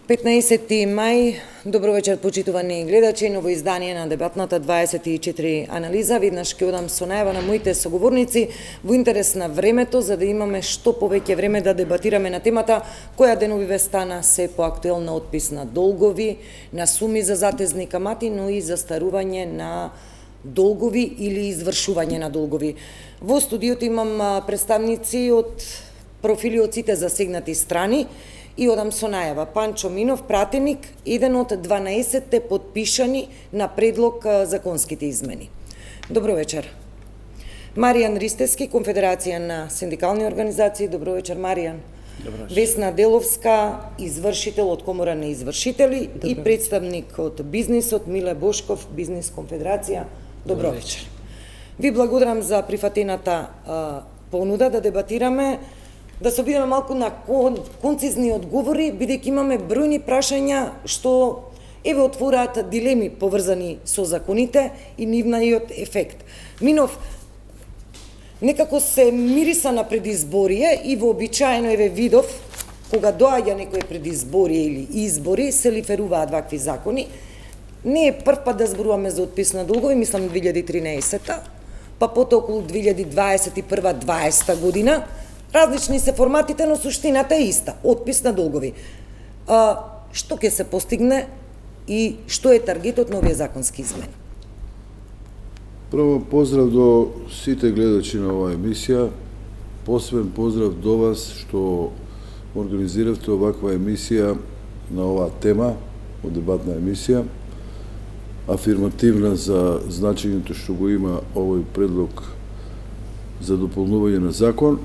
15 мај, добро вечер почитувани гледачи, ново издание на дебатната 24 анализа. Веднаш ќе одам со најава на моите соговорници во интерес на времето, за да имаме што повеќе време да дебатираме на темата која деновиве стана се поактуелна отпис на долгови, на суми за затезни камати, но и застарување на долгови или извршување на долгови. Во студиото имам представници од профили од сите засегнати страни. И одам со најава. Панчо Минов, пратеник, еден од 12-те подпишани на предлог законските измени. Добро вечер. Маријан Ристевски, Конфедерација на синдикални организации. Добро вечер, Маријан. Добро вечер. Весна Деловска, извршител од Комора на извршители. Добро. И представник од бизнисот Миле Бошков, Бизнис Конфедерација. Добро вечер. Ви благодарам за прифатената понуда да дебатираме, да се обидеме малку на концизни одговори, бидејќи имаме бројни прашања што еве отвораат дилеми поврзани со законите и нивниот ефект. Минов, некако се мириса на предизборие и вообичаено еве видов кога доаѓа некој предизборие или избори, се лиферуваат вакви закони. Не е прв пат да зборуваме за отпис на долгови, мислам 2013-та, па потоа околу 2021-2020 година. Различни се форматите, но суштината е иста. Отпис на долгови. Што ќе се постигне и што е таргетот на овие законски измени? Прво, поздрав до сите гледачи на оваа емисија. Посебен поздрав до вас што организиравте оваква емисија на оваа тема, од дебатна емисија, афирмативна за значењето што го има овој предлог за дополнување на закон.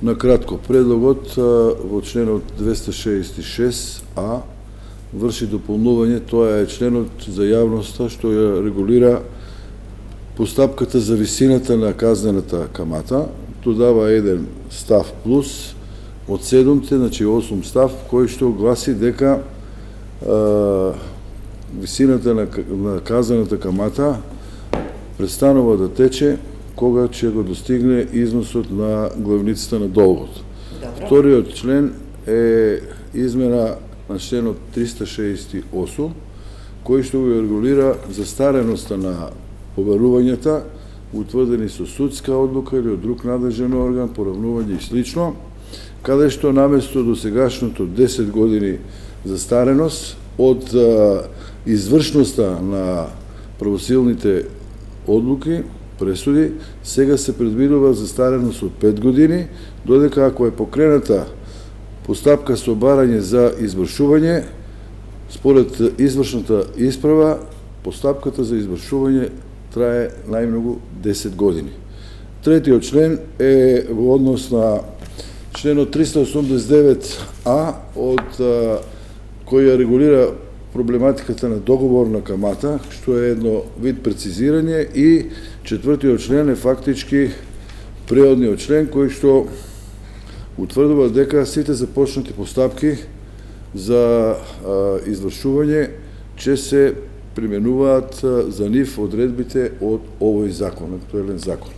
На кратко, предлогот во членот 266а врши дополнување, тоа е членот за јавноста што ја регулира постапката за висината на казнената камата. Додава еден став плюс од 7, значи 8 став, кој што гласи дека висината на казнената камата престанува да тече кога ќе го достигне износот на главницата на долгот. Добро. Вториот член е измена на членот 368, кој што го регулира застареноста на поверувањата, утврдени со судска одлука или од друг надлежен орган, поравнување и слично, каде што наместо досегашното 10 години застареност од извршноста на правосилните одлуки, пресуди, сега се предвидува застареност од 5 години, додека ако е покрената постапка со барање за извршување, според извршната исправа, постапката за извршување трае најмногу 10 години. Третиот член е во однос на членот 389а, од кој ја регулира проблематиката на договорна камата, што е едно вид прецизирање, и четвртиот член е фактички преодниот член кој што утврдува дека сите започнати постапки за извршување ќе се применуваат за нив одредбите од овој закон, актуелен закон.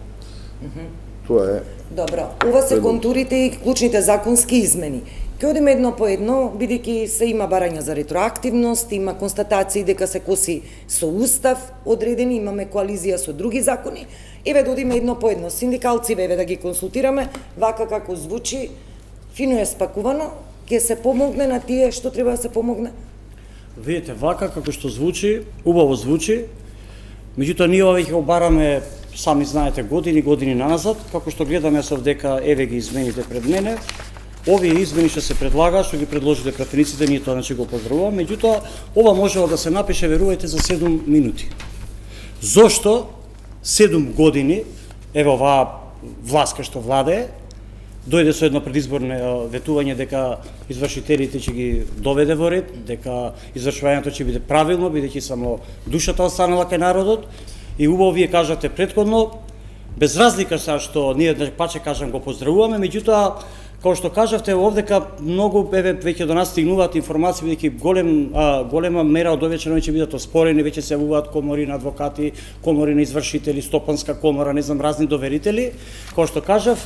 Тоа е. Добро, ова се контурите и клучните законски измени. Ќе одиме едно по едно, бидејќи се има барања за ретроактивност, има констатации дека се коси со устав одредени, имаме коализија со други закони. Еве да одиме едно по едно. Синдикалци еве да ги консултираме, вака како звучи, фино е спакувано, ќе се помогне на тие што треба да се помогне? Видите, вака како што звучи, убаво звучи, меѓутоа ние ова ќе го бараме, сами знаете, години назад, како што гледаме со дека еве ги измените пред мене. Овие измени што се предлагаат, што ги предложите пратениците, ние тоа значи го поздравуваме, меѓутоа ова можело да се напише, верувајте, за 7 минути. Зошто 7 години, еве оваа власт што владее, дојде со едно предизборно ветување дека извршителите ќе ги доведе во ред, дека извршувањето ќе биде правилно, бидејќи само душата останала кај народот, и убаво вие кажате претходно, без разлика са што ние паче кажам го поздравуваме, меѓутоа Као што кажавте овдека, многу веќе до нас стигнуваат информации, бидејќи голема мера од овие членови ќе бидат оспорени, веќе се јавуваат комори на адвокати, комори на извршители, стопанска комора, не знам, разни доверители. Као што кажав,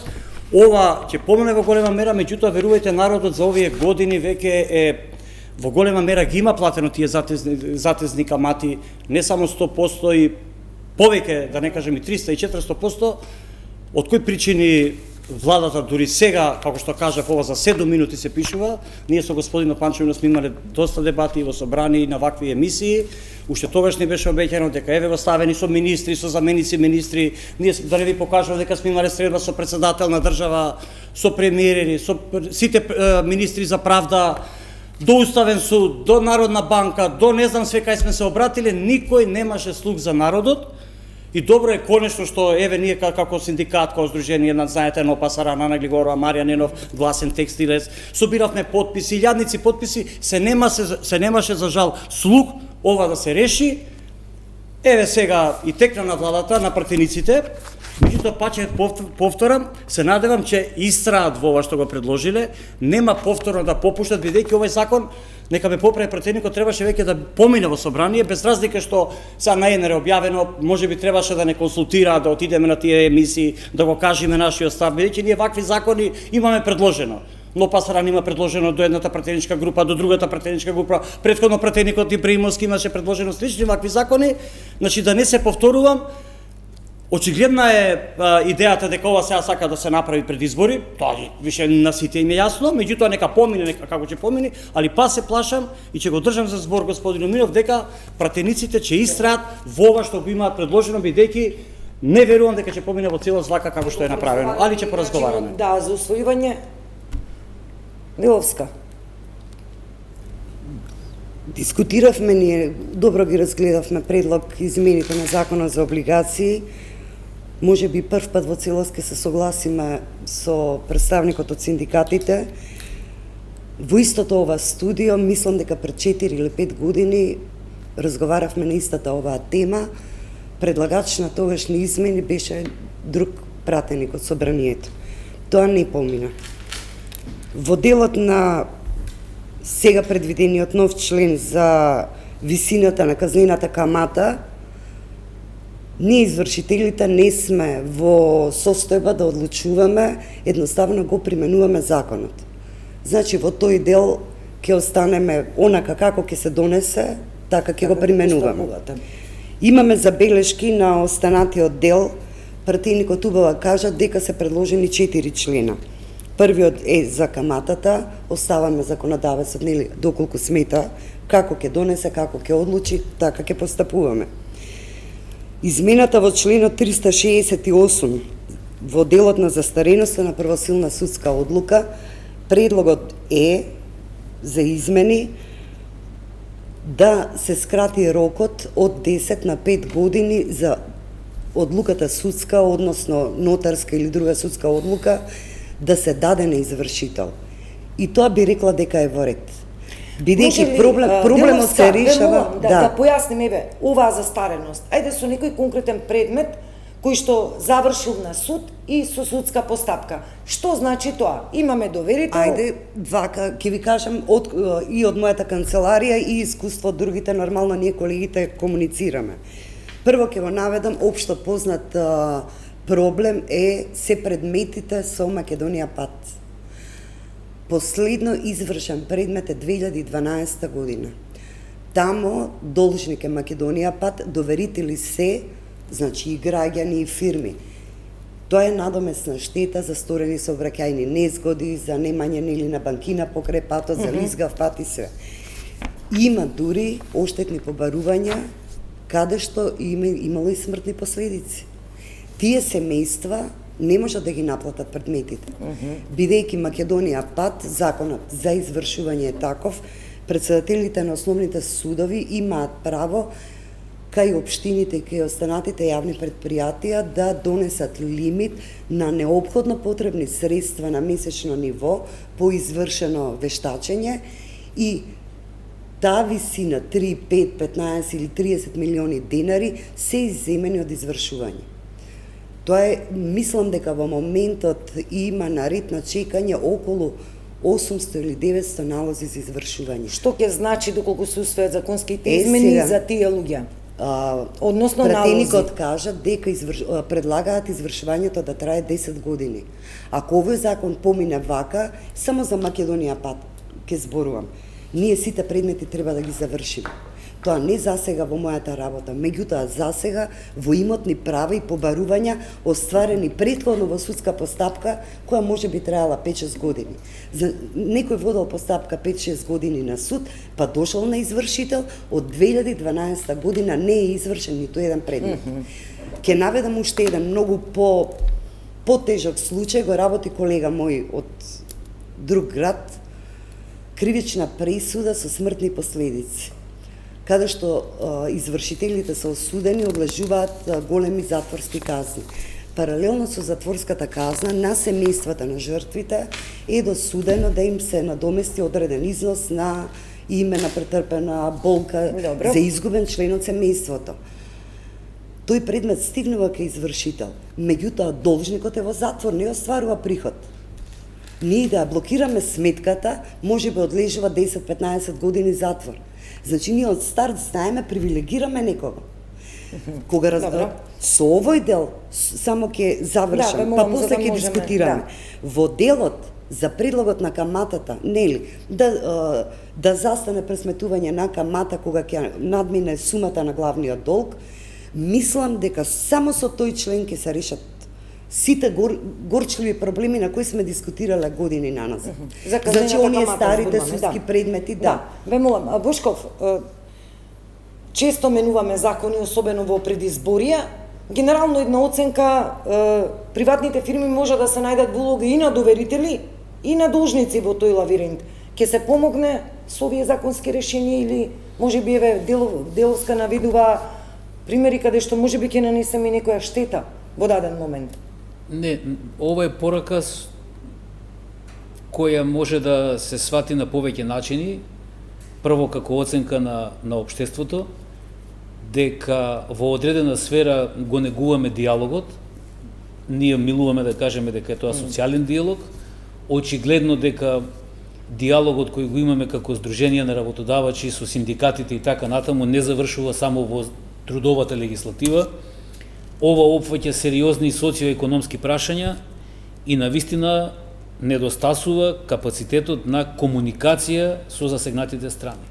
ова ќе помине во голема мера, меѓутоа верувајте, народот за овие години веќе е во голема мера ги има платено тие затезни камати, не само 100% и повеќе, да не кажем и 300 и 400%, од кои причини владата дури сега, како што кажав, ова за 7 минути се пишува, ние со господин Панчевина сме имале доста дебати во собрани и на вакви емисии, уште тогаш не беше обеќано дека еве ставени со министри, со заменици министри, ние да не ви покажувам дека сме имале средба со председател на држава, со премиери, со сите министри за правда, до Уставен суд, до Народна банка, до не знам све кај сме се обратиле, никој немаше слух за народот. И добро е конечно што еве ние како синдикат, како здружение на знаете на Пасара, Нана Глигорова, Марија Ненов, Гласен текстилец, собиравме потписи, илјадници потписи, се немаше за жал слух ова да се реши. Еве сега и текна на владата, на пратениците. Меѓутоа паќе повторам, се надевам че истраат во ова што го предложиле, нема повторно да попуштат, бидејќи овој закон нека ме поправи пратеникот, требаше веќе да помине во собрание, без разлика што сега на ЕНР објавено, можеби требаше да не консултира, да отидеме на тие емисии, да го кажеме нашиот став, бидејќи ние вакви закони имаме предложено. Но Пасаран има предложено до едната пратеничка група, до другата пратеничка група, претходно пратеникот Ибраимовски имаше предложено слични вакви закони, значи да не се повторувам. Очигледна е идејата дека ова сега сака да се направи пред избори, тоа више на сите им е јасно, меѓутоа нека помине, како ќе помине, али па се плашам и ќе го држам за збор господин Минов дека пратениците ќе истраат во ова што го имаат предложено, бидејќи не верувам дека ќе помине во целост вака како што е направено, али ќе поразговараме. Да, за усвојување Лиловска. Дискутиравме, ние добро ги разгледавме предлог измените на Законот за облигации. Може би прв пат во целост ќе се согласиме со представникот од синдикатите. Во истото ова студио, мислам дека пред 4 или 5 години разговаравме на истата оваа тема. Предлагач на тогашни измени беше друг пратеник од собранието. Тоа не помина. Во делот на сега предвидениот нов член за висината на казнената камата, ние извршителите не сме во состојба да одлучуваме, едноставно го применуваме законот. Значи во тој дел ќе останеме онака како ќе се донесе, така ќе го применуваме. Имаме забелешки на останатиот дел, пратеникот убава кажа дека се предложени 4 члена. Првиот е за каматата, оставаме законодавецот, нели, доколку смета, како ќе донесе, како ќе одлучи, така ќе постапуваме. Измената во членот 368 во делот на застареноста на првосилна судска одлука, предлогот е за измени да се скрати рокот од 10 на 5 години за одлуката судска, односно нотарска или друга судска одлука, да се даде на извршител. И тоа би рекла дека е во ред. Бидејќи проблемот се решава... Да појасним, еве, оваа застареност. Ајде со некој конкретен предмет кој што завршил на суд и со судска постапка. Што значи тоа? Имаме доверител... Ајде, вака, ќе ви кажам и од мојата канцеларија и искуство од другите, нормално ние колегите комуницираме. Прво ќе го наведам општо познат проблем е се предметите со Македонија пат. Последно извршен предмет е 2012 година. Тамо должник е Македонија пат, доверители се, значи и граѓани и фирми. Тоа е надомесна штета за сторени сообраќајни незгоди, за немање или на банкина покрај патот, за лизгав пат и се. Има дури оштетни побарувања каде што имало и смртни последици. Тие семејства не можат да ги наплатат предметите. Бидејќи Македонија пат, законот за извршување е таков, председателите на основните судови имаат право кај општините и кај останатите јавни предпријатија да донесат лимит на неопходно потребни средства на месечно ниво по извршено вештачење и таа висина 3, 5, 15 или 30 милиони денари се изземени од извршување. Тоа е, мислам дека во моментот има на ред на чекање околу 800 или 900 налози за извршување. Што ќе значи доколку се усвојат законските измени за тие луѓе? Односно пратеникот кажа дека предлагаат извршувањето да трае 10 години. Ако овој закон помине вака, само за Македонија пат ќе зборувам. ние сите предмети треба да ги завршиме. Тоа не засега во мојата работа, меѓутоа засега во имотни права и побарувања остварени претходно во судска постапка, која може би траела 5-6 години. За некој водел постапка 5-6 години на суд, па дошол на извршител, од 2012 година не е извршен ниту еден предмет. Ке наведам уште еден многу потежок случај, го работи колега мој од друг град, кривична пресуда со смртни последици, каде што извршителите се осудени, одлежуваат големи затворски казни. Паралелно со затворската казна, на семејствата на жртвите е досудено да им се надомести одреден износ на име на претрпена болка за изгубен член од семејството. Тој предмет стигнува кај извршител, меѓутоа должникот е во затвор, не остварува приход. Ние да блокираме сметката, може би одлежува 10-15 години затвор. Значи, ние од старт знаеме, привилегираме некого. Кога со овој дел, само ќе завршам, па после ќе дискутираме. Во делот за предлогот на каматата, нели, да застане пресметување на камата кога ќе надмине сумата на главниот долг, мислам дека само со тој член ќе се решат сите горчливи проблеми на кои сме дискутирале години наназад. Значи, оние старите судски предмети, да. Ве молам, Бошков, често менуваме закони, особено во предизборија. Генерално една оценка, приватните фирми може да се најдат во улога и на доверители, и на должници во тој лавиринт. Ке се помогне со овие законски решенија или може би еве Деловска наведува примери каде што може би ќе нанесеме некоја штета во даден момент. Не, ова е порака која може да се свати на повеќе начини. Прво како оценка на општеството, дека во одредена сфера го негуваме диалогот, ние милуваме да кажеме дека е тоа социјален диалог, очигледно дека диалогот кој го имаме како Сдружение на работодавачи со синдикатите и така натаму не завршува само во трудовата легислатива. Ова опфаќа сериозни социоекономски прашања и навистина недостасува капацитетот на комуникација со засегнатите страни.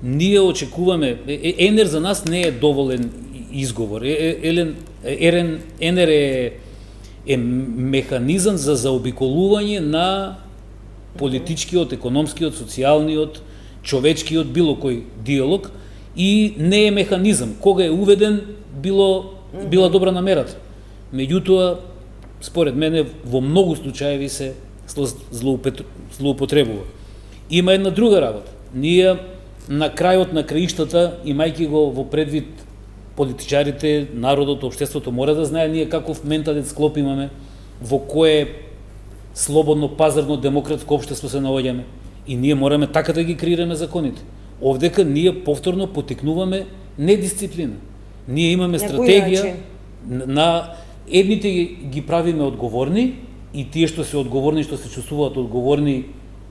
Ние очекуваме, ЕНЕР за нас не е доволен изговор. ЕНЕР е механизам за заобиколување на политичкиот, економскиот, социјалниот, човечкиот, било кој диалог и не е механизам. Кога е уведен, била добра намерата. Меѓутоа, според мене, во многу случаеви се злоупотребува. Има една друга работа. Ние на крајот на краиштата, имајќи го во предвид политичарите, народот, општеството, мора да знае ние каков менталет склоп имаме, во кое слободно, пазарно, демократско општество се наоѓаме. И ние мораме така да ги креираме законите. Овдека ние повторно потикнуваме недисциплина. Ние имаме стратегија на едните ги правиме одговорни и тие што се одговорни, што се чувствуваат одговорни,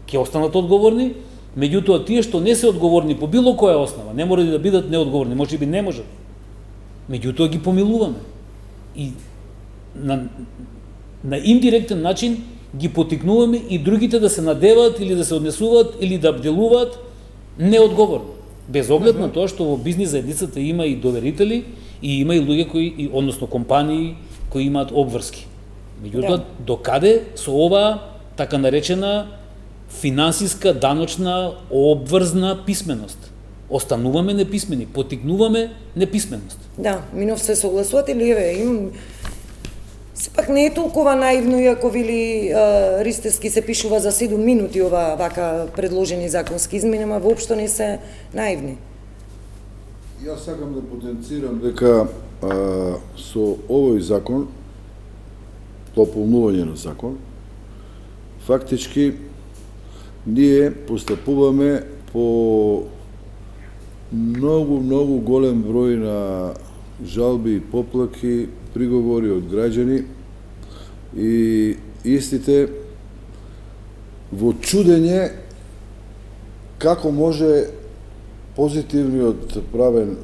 ќе останат одговорни, меѓутоа тие што не се одговорни по било која основа, не мора да бидат неодговорни, може би не можат. Меѓутоа ги помилуваме. И на индиректен начин ги потикнуваме и другите да се надеваат или да се однесуваат или да бделуваат неодговорно. Без оглед на тоа што во бизнис заедницата има и доверители и има и луѓе кои, односно компании кои имаат обврски. Меѓутоа, докаде со ова така наречена финансиска, даночна, обврзна писменост? Остануваме неписмени, потикнуваме неписменост. Да, минов се согласувате ли, еве, сепак не е толкова наивно, иако вели Ристевски се пишува за 7 минути ова вака предложени законски измени, ама воопшто не се наивни. Јас сакам да потенцирам дека со овој закон, дополнување на закон, фактички ние постапуваме по многу голем број на жалби и поплаки, приговори од граѓани и истите во чудење како може позитивниот правен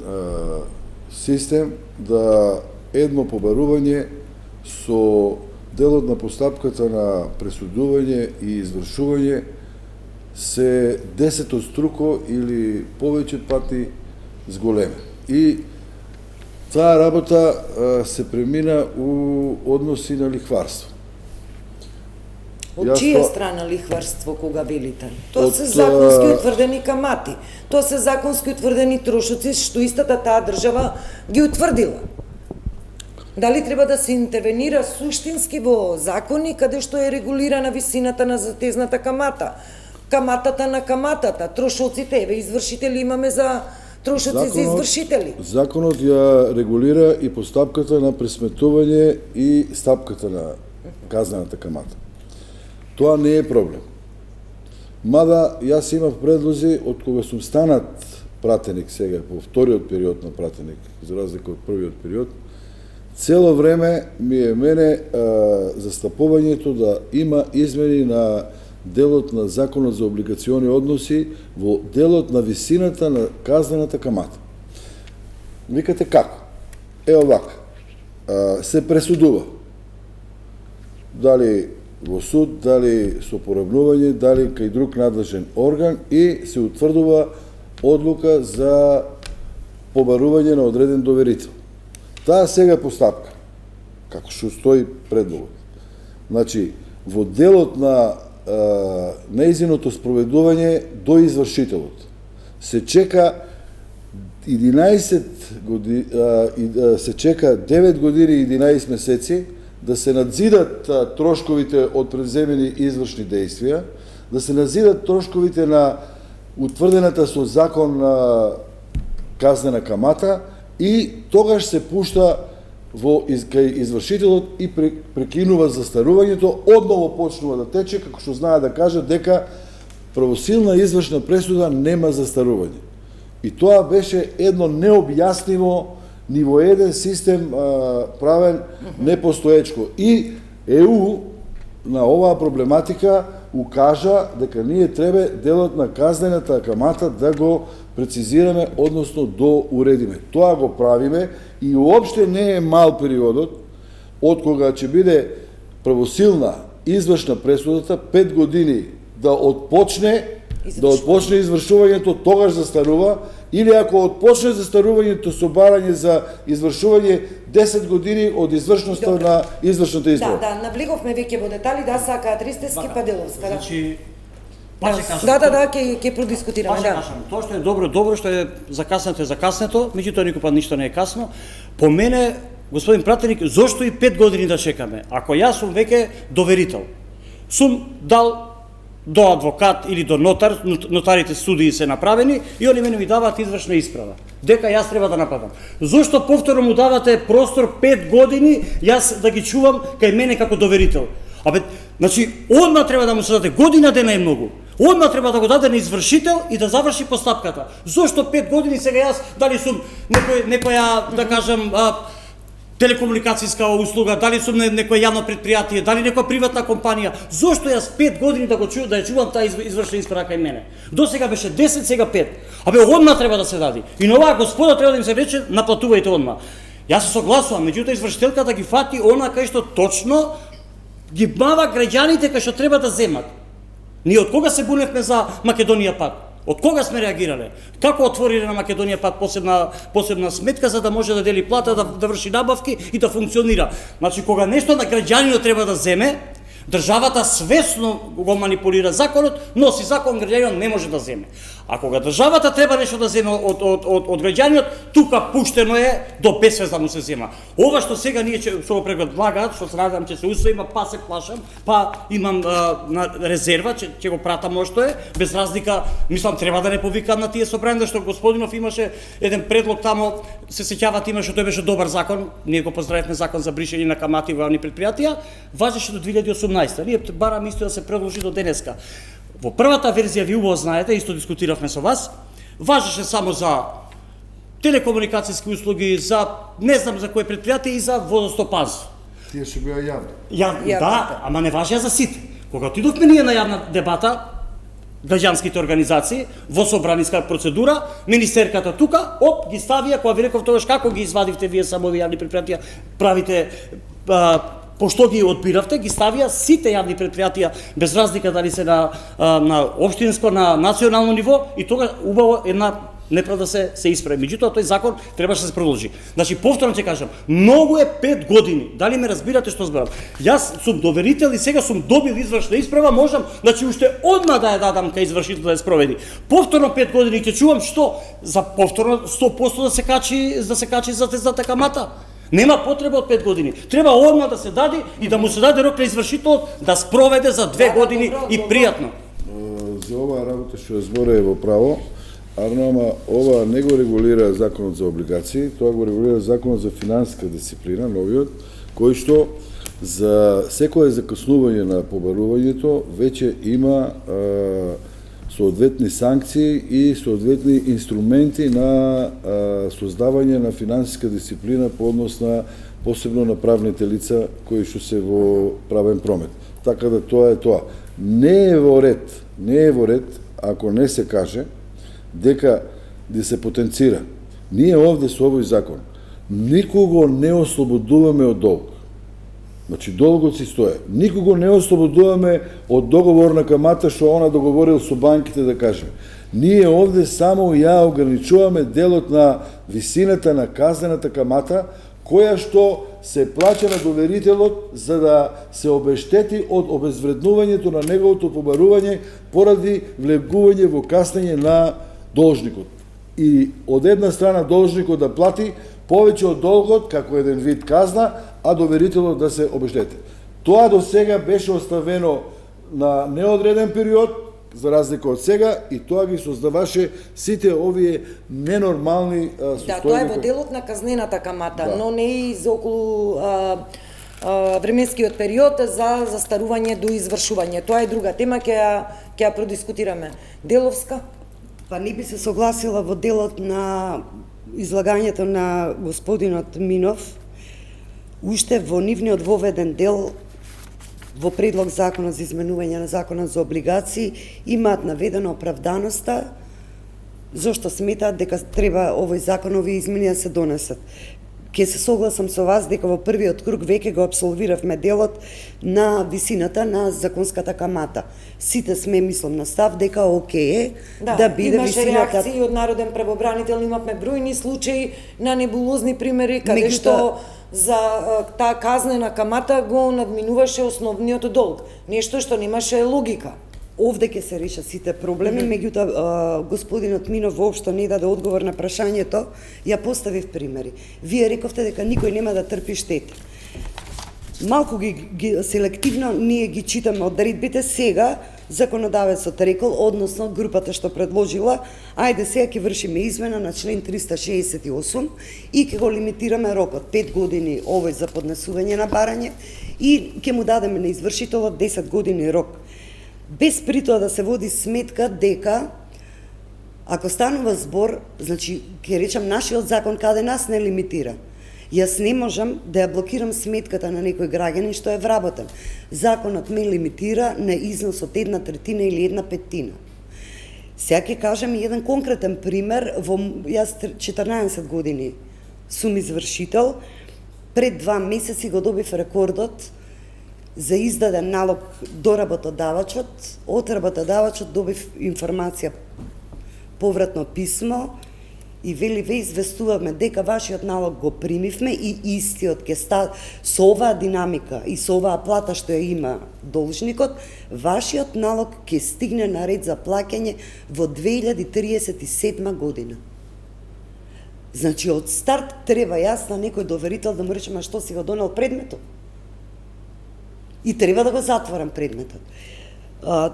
систем да едно побарување со делот на постапката на пресудување и извршување се 10-струко или повеќе пати зголеме. И таа работа се премина у односи на лихварство. Од чија страна лихварство кога велите? Тоа се законски утврдени камати. Тоа се законски утврдени трошоци што истата таа држава ги утврдила. Дали треба да се интервенира суштински во закони каде што е регулирана висината на затезната камата? Каматата на каматата, трошоците, еве извршители имаме за трошоци за извршители. Законот ја регулира и постапката на пресметување и стапката на казнената камата. Тоа не е проблем. Мада, јас имав предлози од кога сум станат пратеник сега, по вториот период на пратеник, за разлика од првиот период, цело време ми е мене застапувањето да има измени на делот на Законот за облигациони односи во делот на висината на казнената камата. Викате како? Овака. Се пресудува. Дали во суд, дали со поравнување, дали кај друг надлежен орган и се утврдува одлука за побарување на одреден доверител. Таа сега постапка, како што стои предлогот. Значи, во делот на неизиното спроведување до извршителот се чека 11 години, се чека 9 години и 11 месеци да се надзидат трошковите од преземени извршни действија, да се надзидат трошковите на утврдената со закон казнена камата и тогаш се пушта кај извршителот и прекинува застарувањето, одново почнува да тече, како што знае да каже дека правосилна извршна пресуда нема застарување. И тоа беше едно необјасниво ниво еден систем правен непостоечко. И ЕУ на оваа проблематика укажа дека ние треба делот на казнената камата да го прецизираме, односно доуредиме. Тоа го правиме и уопште не е мал периодот од кога ќе биде правосилна извршна пресудата 5 години да отпочне извршувањето, тогаш застарува, или ако отпочне застарувањето со барање за извршување 10 години од извршноста на извршната издрава. Да, навлеговме веќе во детали, да, сакаат Ристевски па Деловска. Значи, ќе продискутираме, да. Тоа што е добро што е закаснето, меѓутоа никој пат ништо не е касно. По мене, господин пратеник, зошто и 5 години да чекаме? Ако јас сум веќе доверител, сум дал до адвокат или до нотар, нотарите студии се направени и они мене ми даваат извршна исправа. Дека јас треба да нападам. Зошто повторно му давате простор 5 години јас да ги чувам кај мене како доверител? Значи, одма треба да му се даде, година дена е многу. Одма треба да го даде на извршител и да заврши постапката. Зошто 5 години сега јас, дали сум некоја, да кажам, телекомуникацијска услуга, дали сум некој јавно предпријатие, дали некоја приватна компанија, зошто јас 5 години да ја чувам таа извршна исправа кај мене? До сега беше 10, сега 5. Одма треба да се даде. И на оваа господа треба да им се рече, наплатувајте одма. Јас се согласувам, меѓутоа извршителката ги фати она кај што точно ги мава граѓаните кај што треба да земат. Ние од кога се буневме за Македонија пат? Од кога сме реагирале? Како отвориле на Македонија пат посебна сметка за да може да дели плата, да врши набавки и да функционира? Значи, кога нешто на граѓанинот треба да земе, државата свесно го манипулира законот, носи закон, граѓанинот не може да земе. А кога државата треба нешто да земе од граѓанинот, тука пуштено е до безвез да му се зема. Ова што сега ние што го предлагаат, што се надевам ќе се усвои, па се плашам, па имам на резерва, ќе го пратам што е, без разлика, мислам треба да не повикам на тие собрани, што господинов имаше еден предлог тамо, се сеќавате, имаше, тој беше добар закон, ние го поздравивме закон за бришење на камати во јавни предпријатија, важеше до 2018. Ние бараме исто да се продолжи до денеска. Во првата верзија, ви убаво знаете, исто дискутиравме со вас, важеше само за телекомуникацијски услуги, за не знам за кој предпријатие и за водостопанство. Тие што беа јавни. Да, ама не важеа за сите. Кога отидовме ние на јавна дебата, граѓанските организации, во собраниска процедура, министерката тука, ги ставија, кога ви реков тогаш како ги извадивте вие само овие јавни предпријатија, правите пошто ги одбиравте, ги ставија сите јавни предпријатија без разлика дали се на општинско, на национално ниво, и тога убаво една неправда се исправи. Меѓутоа тој закон требаше да се продолжи. Значи повторно ќе кажам, многу е 5 години. Дали ме разбирате што зборам? Јас сум доверител и сега сум добил извршна исправа, можам значи уште одма да ја дадам кај извршител да ја спроведи. Повторно 5 години ќе чувам што за повторно 100% да се качи за камата. Нема потреба од 5 години. Треба одма да се даде и да му се даде рок на извршителот да спроведе за 2 години и пријатно. За оваа работа што ја збора е во право, ама ова не го регулира законот за облигации, тоа го регулира законот за финансиска дисциплина, новиот, кој што за секое закаснување на побарувањето веќе има соодветни санкции и соодветни инструменти на создавање на финансиска дисциплина по однос на посебно на правните лица кои што се во правен промет. Така да тоа е тоа. Не е во ред, ако не се каже дека да се потенцира. Ние овде со овој закон никого не ослободуваме од долг. Значи, долгот си стоја. Никого не ослободуваме од договорна камата што она договорил со банките, да кажеме. Ние овде само ја ограничуваме делот на висината на казнената камата, која што се плаќа на доверителот за да се обештети од обезвреднувањето на неговото побарување поради влегување во каснење на должникот. И од една страна должникот да плати повеќе од долгот како еден вид казна, а доверителот да се обештети. Тоа до сега беше оставено на неодреден период, за разлика од сега, и тоа ги создаваше сите овие ненормални состојби. Да, тоа е во делот на казнената камата, да, но не и за околу временскиот период за застарување до извршување. Тоа е друга тема, ќе ја продискутираме. Деловска? Па не би се согласила во делот на излагањето на господинот Минов. Уште во нивниот воведен дел во предлог законот за изменување на законот за облигации имаат наведено оправданоста зошто сметаат дека треба овој законови измени да се донесат. Ке се согласам со вас дека во првиот круг веќе го апсолвиравме делот на висината на законската камата. Сите сме, мислам, на став дека окей е да биде висината. Имаше реакции од народен правобранител, имавме бројни случаи на небулозни примери каде што за таа казнена камата го надминуваше основниот долг. Нешто што немаше логика. Овде ќе се решат сите проблеми, меѓутоа господинот Минов воопшто не даде одговор на прашањето, ја поставив примери. Вие рековте дека никој нема да трпи штети. Малку ги селективно ние ги читаме одредбите, сега законодавецот рекол, односно групата што предложила, ајде сега ќе вршиме измена на член 368 и ќе го лимитираме рокот 5 години овој за поднесување на барање и ќе му дадеме на извршителот 10 години рок. Без при тоа да се води сметка дека ако станува збор, значи ќе речам нашиот закон каде нас не лимитира. Јас не можам да ја блокирам сметката на некој граѓанин што е вработен. Законот ме лимитира на износ од 1/3 или 1/5. Сега ќе кажам и еден конкретен пример. Јас 14 години сум извршител. Пред 2 месеци го добив рекордот за издаден налог до работодавачот. Од работодавачот добив информација, повратно писмо, и вели ве известуваме дека вашиот налог го примивме и истиот ќе со оваа динамика и со оваа плата што ја има должникот, вашиот налог ќе стигне на ред за плаќање во 2037 година. Значи од старт треба јас на некој доверител да му речем што си го донел предметот. И треба да го затворам предметот.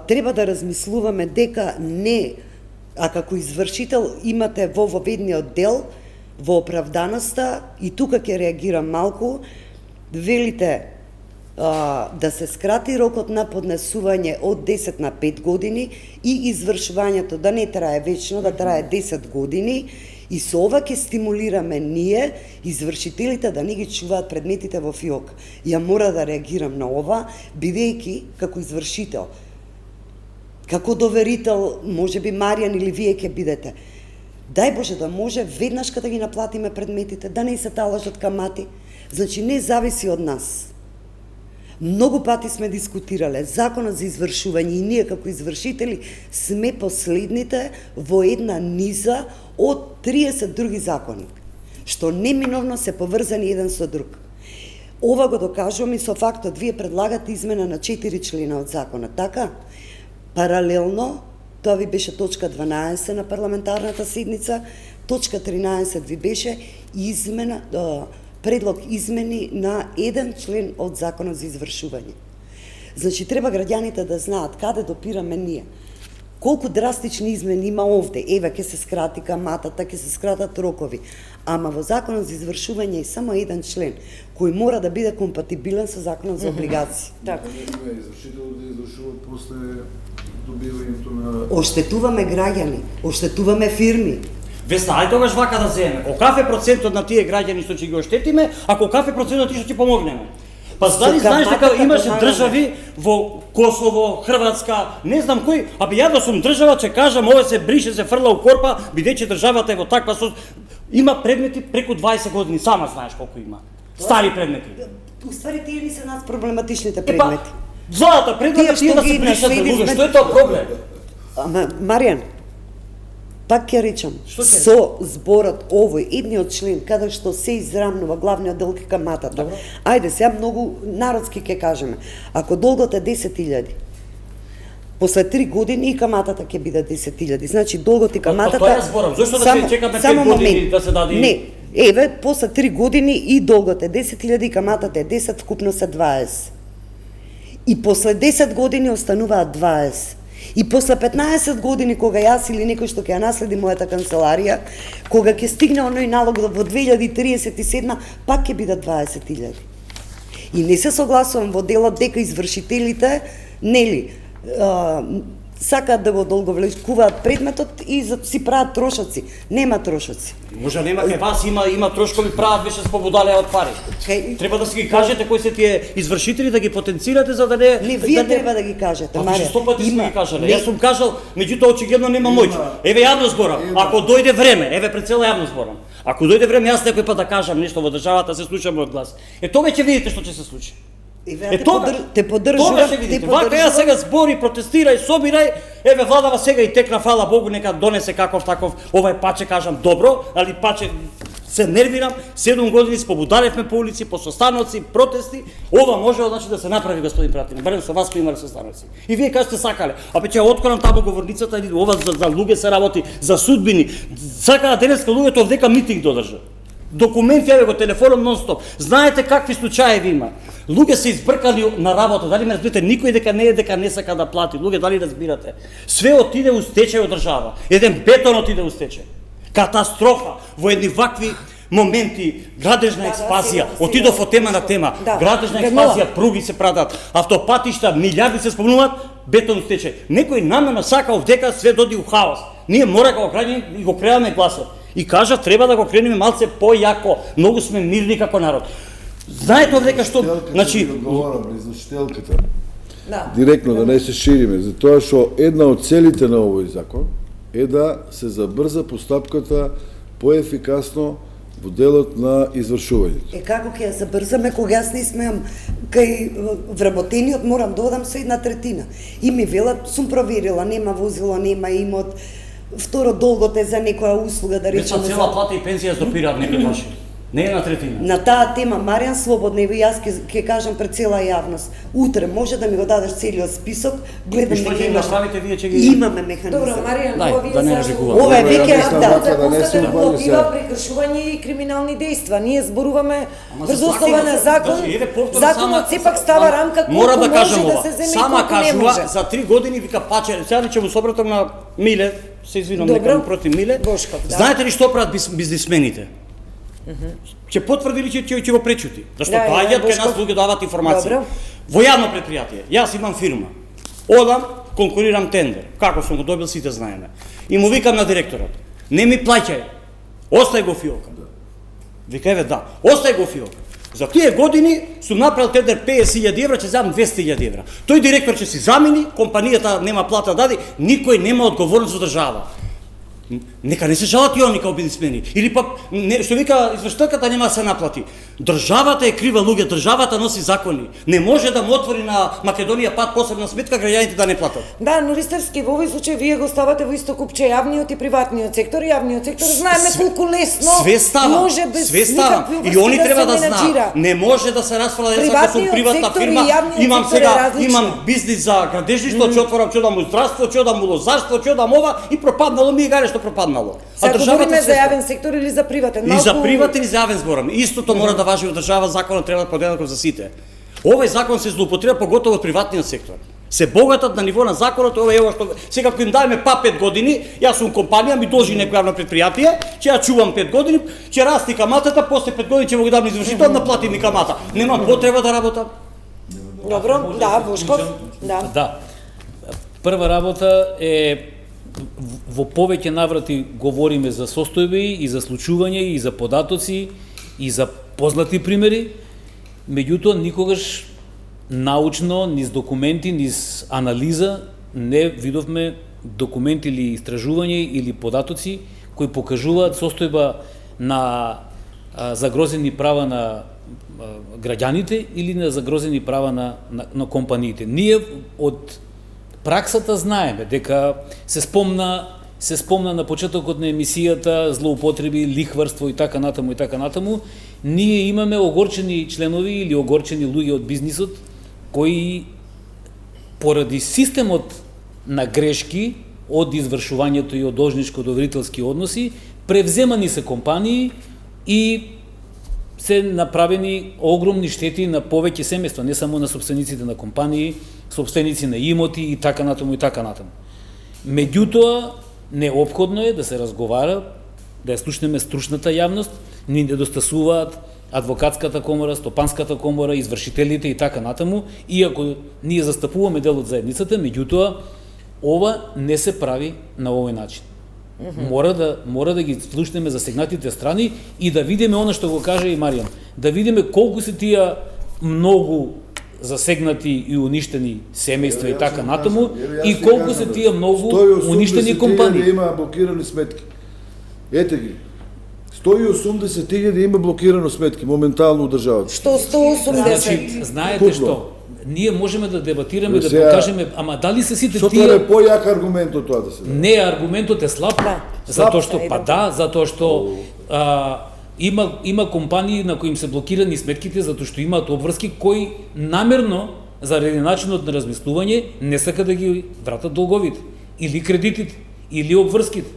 Треба да размислуваме дека не, а како извршител имате во воведниот дел, во оправданоста, и тука ќе реагирам малку, велите да се скрати рокот на поднесување од 10 на 5 години и извршувањето да не трае вечно, да трае 10 години, и со ова ќе стимулираме ние, извршителите, да не ги чуваат предметите во фиок. Ја мора да реагирам на ова, бидејќи како извршител, како доверител, може би Маријан или вие ќе бидете. Дај Боже да може веднаш кога ги наплатиме предметите, да не се талажат камати. Значи не зависи од нас. Многу пати сме дискутирале законот за извршување и ние како извршители сме последните во една низа од 30 други закони, што неминовно се поврзани еден со друг. Ова го докажувам и со фактот, вие предлагате измена на 4 члена од законот, така? Паралелно, тоа ви беше точка 12 на парламентарната седница, точка 13 ви беше измена, предлог измени на еден член од законот за извршување. Значи, треба граѓаните да знаат каде допираме ние. Колку драстични измени има овде. Еве, ќе се скрати каматата, ќе се скратат рокови. Ама во законот за извршување е само еден член, кој мора да биде компатибилен со законот за облигации. Така. Извршителот да извршуваат после добивањето на... Оштетуваме граѓани, оштетуваме фирми. Весна, ај тогаш вака да земеме. Колкав е процентот на тие граѓани што ќе ги оштетиме, а колкав е процентот тие што ќе помогнеме? Па знаеш дека имаше држави во Косово, Хрватска, не знам кој, абе ја да сум држава, ќе кажам, ова се брише, се фрла у корпа, бидејќи државата е во таква има предмети преку 20 години, сама знаеш колку има. Стари предмети. Уствари, тие ли се нас проблематичните предмети? Злата предлага тие да се бришат луѓе, што е тоа проблем? Ама, Маријан, пак ќе речам, со зборот овој, едниот член, каде што се израмнува главниот дел и каматата. Ајде, сега многу народски ќе кажеме. Ако долгот е 10.000, после 3 години и каматата ќе биде 10.000. Значи, долгот и каматата... Тоа е зборам, зашто да се чекаме 5 години да се даде... Не, еве, после 3 години и долгот е 10.000 и каматата е 10, вкупно се 20. И после 10 години остануваат 20. И после 15 години, кога јас или некој што ќе ја наследи мојата канцеларија, кога ќе стигне оној налог во 2037, пак ќе биде 20.000. И не се согласувам во делот дека извршителите, нели, сакаат да го долговлекуваат предметот и си прават трошоци. Нема трошоци. Може нема кај вас има трошкови прават беше спобудале од пари. Треба да си ги кажете кои се тие извршители, да ги потенцирате за да не... Не, вие треба да ги кажете, Марија. Сто пати сме ги кажале. Јас сум кажал, меѓутоа очигледно нема моќ. Еве јавно зборам. Ако дојде време, еве пред цела јавно зборам. Ако дојде време јас некој пат да кажам нешто во државата, се слуша мојот глас. Тога ќе видите што ќе се случи. Те поддржувам. Тога ќе видите. Вака ја сега збори, протестирај, собирај, еве владава сега и текна, фала Богу, нека донесе каков таков, овај паче кажам добро, али паче се нервирам, 7 години спобудалевме по улици, по состаноци, протести, ова може значи да се направи, господин Пратин, барем со вас кои имале состаноци. И вие кажете сакале, абе ќе откорам таму говорницата, ова за луѓе се работи, за судбини, сакаа денеска луѓето овдека митинг додржа. Документи, еве го телефоном нон-стоп. Знаете какви случаи има. Луѓе се избркали на работа, дали ме разбирате, никој дека не сака да плати, луѓе дали разбирате. Све отиде у стечај од држава. Еден бетон отиде у стечај. Катастрофа во едни вакви моменти, градежна експазија, отидов од тема на тема, градежна експазија, пруги се прават, автопатишта, милиарди се спомнуваат, бетон стечај. Некој намерно сака овдека све доди у хаос. Ние мора како граѓани и го креаме гласот. И кажа треба да го кренеме малце појако. Многу сме мирни како народ. Знаете овдека што, значи, извршителката. Директно да не се шириме, затоа што една од целите на овој закон е да се забрза постапката поефикасно во делот на извршувањето. Како ќе ја забрзаме кога јас не смеам кај вработениот морам да одам со 1/3. И ми велат, сум проверила, нема возило, нема имот. Второ, долгот е за некоја услуга, да речеме. Вече цела плата и пензија допираат некој ваши. Не е 1/3. На таа тема, Маријан, слободно, и јас ќе кажам пред цела јавност. Утре може да ми го дадеш целиот список, гледам дека имаме. направите вие ќе ги Имаме механизам. Добро, Маријан, Ова вие Ова е веќе да прекршување и криминални дејства. Ние зборуваме врз основа на закон. Законот сепак става рамка колку може да се земе и сама колку не кажува може. за 3 години вика паче, сега ќе му собратам на Миле, се извинувам дека против Миле. Бошков, да. Знаете ли што прават бизнисмените? Ќе потврди или ќе го пречути? Зашто доаѓаат кај нас луѓе даваат информација. Во јавно предпријатие, јас имам фирма. Одам, конкурирам тендер. Како сум го добил, сите знаеме. И му викам на директорот, не ми плаќај, остај го фиока. Вика, еве да, остај го фиока. За тие години сум направил тендер 50.000 евра, ќе земам 200.000 евра. Тој директор ќе си замени, компанијата нема плата дади, никој нема одговорност за држава. Нека не се жалат и они као бизнисмени. Или пак, што вика, извешталката нема да се наплати. Државата е крива, луѓе, државата носи закони. Не може да му отвори на Македонија пат посебна сметка, граѓаните да не платат. Да, но Ристерски, во овој случај вие го ставате во исто купче јавниот и приватниот сектор. Јавниот сектор знаеме колку лесно све става, може без све става. никакви И они врски треба да се знаат. менаџира. Не може да се расфрла дека сум приватна сектор и фирма. јавниот Имам сектор е сега, различно. имам бизнис за градежништво, ќе отворам, ќе дам здравство, ќе дам лозарство, ќе дам ова и пропаднало ми е гаре што пропаднало. Сега говориме за се јавен сектор или за приватен? И за приватен и за јавен зборам. Истото мора да важи во држава, законот треба да подеднаков за сите. Овој закон се злоупотреба поготово од приватниот сектор. Се богатат на ниво на законот, ова е ова што сега кога им даеме 5 години, јас сум компанија, ми должи некој јавно предпријатие, ќе ја чувам 5 години, ќе расти каматата, после 5 години ќе го дам на извршител, наплати ми камата. Немам потреба да работам. Добро, да, Бошков, да. Да. Прва работа е во повеќе наврати говориме за состојби и за случување и за податоци и за познати примери, меѓутоа никогаш научно, низ документи, низ анализа не видовме документи или истражување или податоци кои покажуваат состојба на загрозени права на граѓаните или на загрозени права на компаниите. Ние од праксата знаеме дека се спомна на почетокот на емисијата злоупотреби, лихварство и така натаму. Ние имаме огорчени членови или огорчени луѓе од бизнисот кои поради системот на грешки од извршувањето и од должничко-доверителски односи превземани се компании и се направени огромни штети на повеќе семејства, не само на собствениците на компании, собственици на имоти и така натаму. Меѓутоа, неопходно е да се разговара, да ја слушнеме стручната јавност, ни недостасуваат адвокатската комора, стопанската комора, извршителите и така натаму, иако ние застапуваме дел од заедницата, меѓутоа, ова не се прави на овој начин. Мора да ги слушнеме засегнатите страни и да видиме она што го кажа и Маријан, да видиме колку се тие многу засегнати и уништени семејства и така натаму и колку се тие многу уништени компании. 180.000 има блокирани сметки. Ете ги. 180.000 има блокирано сметки моментално у државата. Што 180? Значи, знаете што? Ние можеме да дебатираме, да сега, покажеме, ама дали се сите Што тие... тоа е појак аргумент од тоа да се даде? Не, аргументот е слаб, затоа што, затоа што има компании на кои им се блокирани сметките затоа што имаат обврски кои намерно, заради начинот на размислување, не сака да ги вратат долговите, или кредитите, или обврските.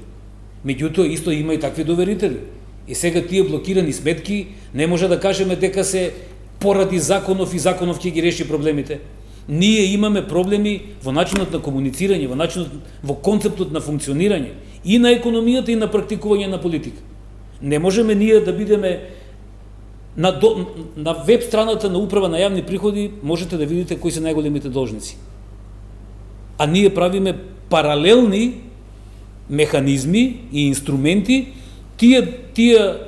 Меѓутоа, исто има и такви доверители. И сега тие блокирани сметки, не може да кажеме дека се поради законов и законов ќе ги реши проблемите. Ние имаме проблеми во начинот на комуницирање, во концептот на функционирање и на економијата и на практикување на политика. Не можеме ние да бидеме на веб страната на управа на јавни приходи, можете да видите кои се најголемите должници. А ние правиме паралелни механизми и инструменти тие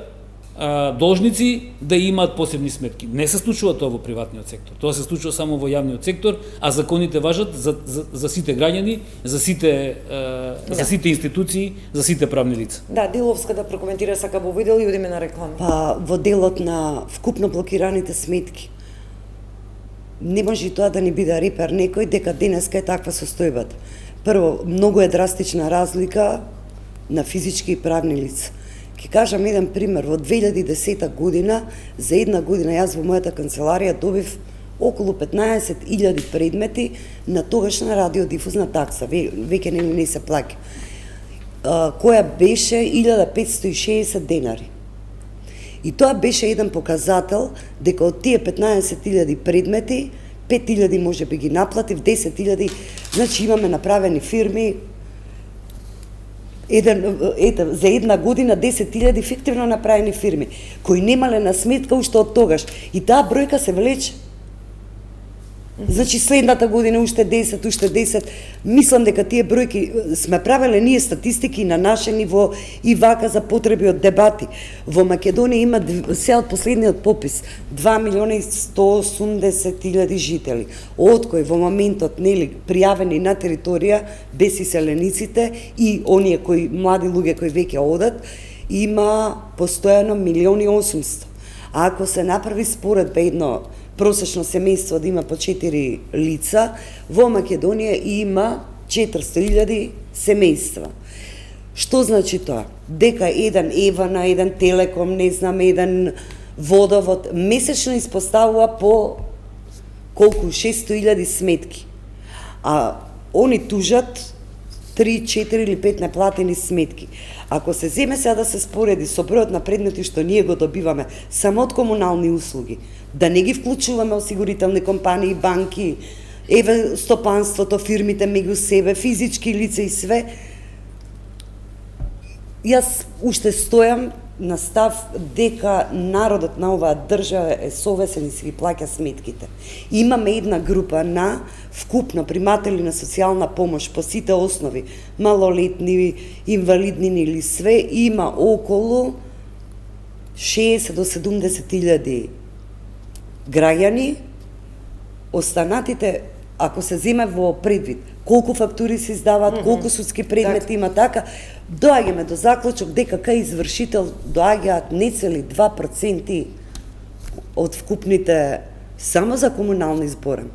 должници да имаат посебни сметки. Не се случува тоа во приватниот сектор. Тоа се случува само во јавниот сектор, а законите важат за сите граѓани, за сите институции, за сите правни лица. Да, Диловска да прокоментира сака во видео и одиме на реклами. Па во делот на вкупно блокираните сметки. Не може и тоа да не биде репер некој дека денеска е таква состојбата. Прво, многу е драстична разлика на физички и правни лица. Ќе кажам еден пример, во 2010 година, за една година јас во мојата канцеларија добив околу 15.000 предмети на тогашна радиодифузна такса, веќе не се плаќа, која беше 1560 денари. И тоа беше еден показател дека од тие 15.000 предмети, 5.000 може би ги наплатив, 10.000, значи имаме направени фирми, за една година 10.000 фиктивно направени фирми, кои немале на сметка уште од тогаш. И таа бројка се влече. Значи следната година уште 10, уште 10. Мислам дека тие бројки сме правеле ние статистики на наше ниво и вака за потреби од дебати. Во Македонија има се од последниот попис 2.180.000 жители, од кои во моментот нели пријавени на територија без иселениците и оние кои млади луѓе кои веќе одат, има постојано 1.800.000. А ако се направи споредба едно просечно семејство да има по 4 лица, во Македонија има 400.000 семејства. Што значи тоа? Дека еден Евана, еден Телеком, не знам, еден водовод месечно испоставува по колку 600.000 сметки. А они тужат 3, 4 или 5 неплатени сметки. Ако се земе сега да се спореди со бројот на предмети што ние го добиваме само од комунални услуги, да не ги вклучуваме осигурителни компании, банки, еве стопанството, фирмите меѓу себе, физички лица и све, јас уште стојам на став дека народот на оваа држава е совесен и си ги плаќа сметките. Имаме една група на вкупно приматели на социјална помош по сите основи, малолетни, инвалидни или све, има околу 60 до 70.000 граѓани. Останатите, ако се земе во предвид колку фактури се издаваат, колку судски предмети има така, доаѓаме до заклучок дека кај извршител доаѓаат нецели 2% од вкупните само за комунални зборам.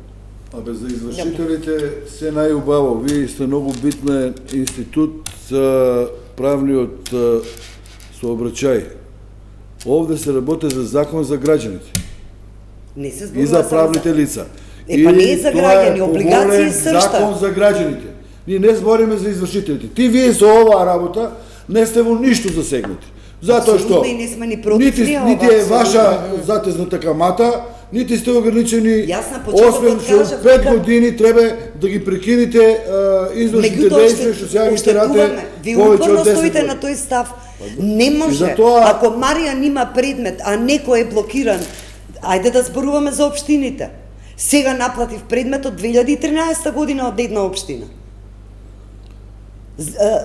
Абе, за извршителите се најубаво. Вие сте многу битна институт за правниот сообраќај. Овде се работи за закон за граѓаните Не се зборува и за само правните лица. Па не е за граѓани, облигација и закон сршта. за граѓаните. Ние не збориме за извршителите. Вие со оваа работа не сте во ништо засегнати. Затоа што Апсолутно и не сме ни против нити ние е ова, ваша затезната камата, нити сте ограничени, Јас на почетокот освен што кажав 5 дека- години треба да ги прекинете извршните Меѓутоа, действија што сега ги терате оштетуваме. Вие повеќе упорно од 10 стоите години. на тој став. Не може, затоа- ако Маријан има предмет, а некој е блокиран, ајде да зборуваме за општините. Сега наплатив предмет од 2013 година од една општина.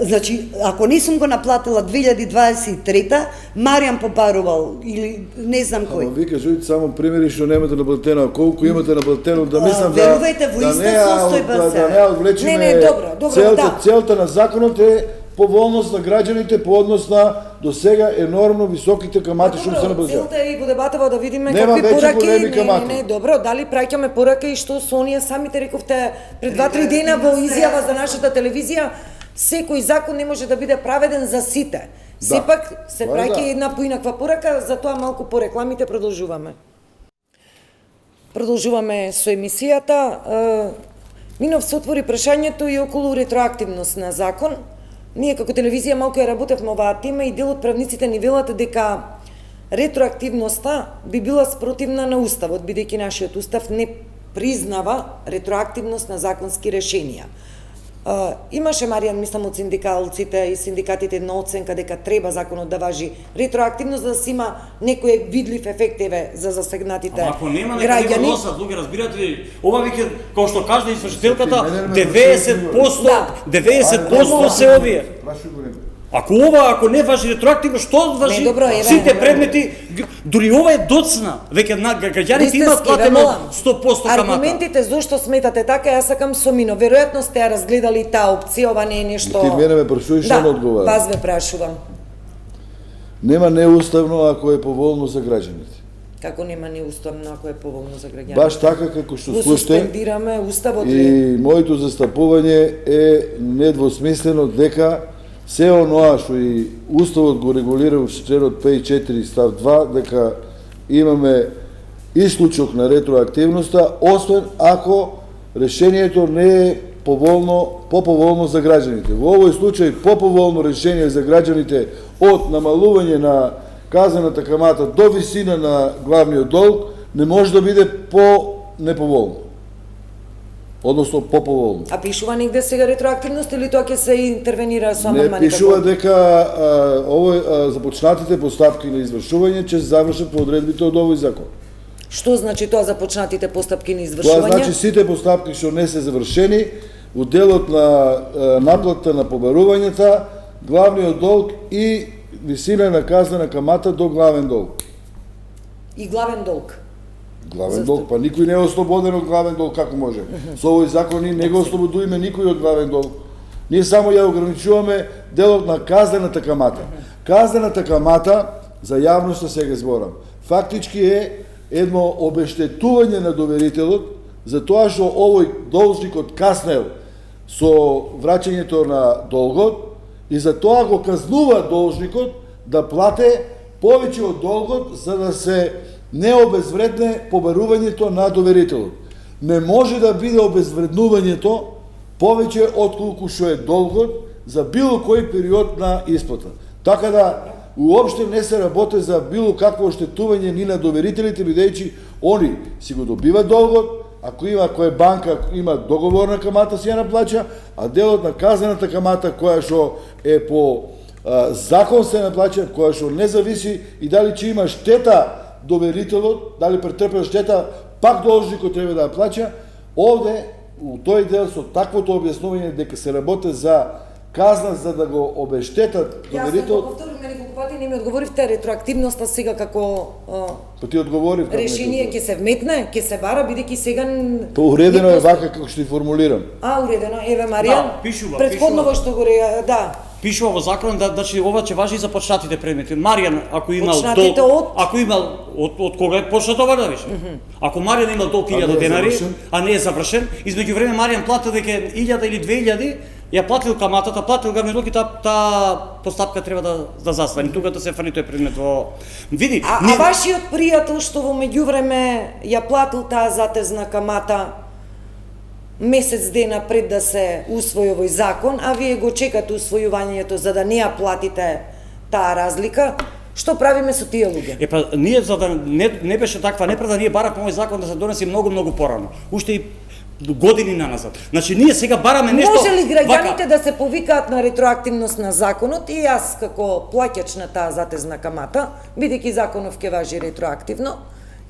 Значи, ако не сум го наплатила 2023, Маријан побарувал или не знам кој. Ама ви кажете само примери што немате наплатено, а колку имате наплатено, да мислам верувајте, во иста состојба се. да не одвлечиме. Не, добро, да. Целта на законот е поволност на граѓаните по однос на до сега енормно високите камати што се наплатуваат. Целта е и во дебатава да видиме Нема какви веќе пораки. големи камати. Не, добро, дали праќаме пораки и што со оние самите рековте пред 2-3 дена во изјава за нашата телевизија, секој закон не може да биде праведен за сите. Сепак се тоа е праќа да. една поинаква порака, затоа малку по рекламите продолжуваме. Продолжуваме со емисијата. Минов се отвори прашањето и околу ретроактивност на закон. Ние како телевизија малку ја работевме оваа тема и дел од правниците ни велат дека ретроактивноста би била спротивна на Уставот, бидејќи нашиот Устав не признава ретроактивност на законски решенија. Имаше, Маријан, мислам, од синдикалците и синдикатите една оценка дека треба законот да важи ретроактивно за да се има некој видлив ефект еве за засегнатите Ама ако нема нека граѓани. нема носат, луѓе, разбирате ли, ова веќе, како што кажа извршителката, Мене ме 90%, 90% се овие. Ако ако не важи ретроактивно, што важи? Не, добро, еве, Сите еве. предмети, дури ова е доцна, веќе граѓаните имаат платено 100% камата. Аргументите зошто сметате така, јас сакам со Мино. Веројатно сте ја разгледали и таа опција, ова не е нешто. Ти мене ме прашуваш, што да, не одговарам. вас ве прашувам. Нема неуставно ако е поволно за граѓаните. Како нема неуставно ако е поволно за граѓаните? Баш така како што Го слушате. суспендираме уставот ли? И моето застапување е недвосмислено дека се оноа што и Уставот го регулира во членот 5 и 4 став 2, дека имаме исклучок на ретроактивноста, освен ако решението не е поповолно за граѓаните. Во овој случај поповолно решение за граѓаните од намалување на казаната камата до висина на главниот долг не може да биде по-неповолно. Односно поповолно. А пишува негде сега ретроактивност или тоа ќе се интервенира со Не амандмани? пишува дека започнатите постапки на извршување ќе се завршат по одредбите од овој закон. Што значи тоа започнатите постапки на Тоа извршување? значи сите постапки што не се завршени, у делот на наплата на побарувањата, главниот долг и висина на казна на камата до главен долг. И главен долг. Главен долг, па никој не е ослободен од главен долг, како може? Со овој закон ние не го ослободуваме никој од главен долг. Ние само ја ограничуваме делот на казнената камата. Казнената камата, за јавноста сега зборам, фактички е едно обештетување на доверителот за тоа што овој должникот каснел со враќањето на долгот и за тоа го казнува должникот да плате повеќе од долгот за да се не обезвредне побарувањето на доверителот. Не може да биде обезвреднувањето повеќе отколку што е долгот за било кој период на исплата. Така да уопште не се работи за било какво оштетување ни на доверителите, бидејќи они си го добиват долгот, ако која банка има договорна камата си ја наплаќа, а делот на казаната камата која што е по закон се наплаќа, која што не зависи и дали ќе има штета доверителот, дали претрпел штета, пак должникот треба да ја плаќа. Овде, у тој дел со таквото објаснување дека се работи за казна за да го обештетат доверителот. Јас повторив неколку пати, не ми одговоривте ретроактивноста сега како Па ти одговорив. решение ќе се вметне, ќе се бара, бидејќи сега... Па уредено е вака како што ти формулирам. Уредено, еве Маријан. Да, пишува, Претходно во што го да. Пишува во законот значи ова ќе важи и за почнатите предмети. Маријан ако имал Почнатите долг, од? ако имал од кога е почнато ова да више. Ако Маријан имал долг 1000 денари, а не е завршен, измеѓу време Маријан платил дека 1000 или 2000, ја платил каматата, платил главниот долг и таа постапка треба да застане. Тука да се фрли тој предмет во види. А вашиот пријател што во меѓувреме ја платил таа затезна камата месец дена пред да се усвои овој закон, а вие го чекате усвојувањето за да не ја платите таа разлика, што правиме со тие луѓе? Па ние за да не беше таква неправда, ние баравме овој закон да се донесе многу порано. Уште и години наназад. Значи ние сега бараме нешто. Може ли граѓаните да се повикаат на ретроактивност на законот и јас како плаќач на таа затезна камата, бидејќи законов ќе важи ретроактивно,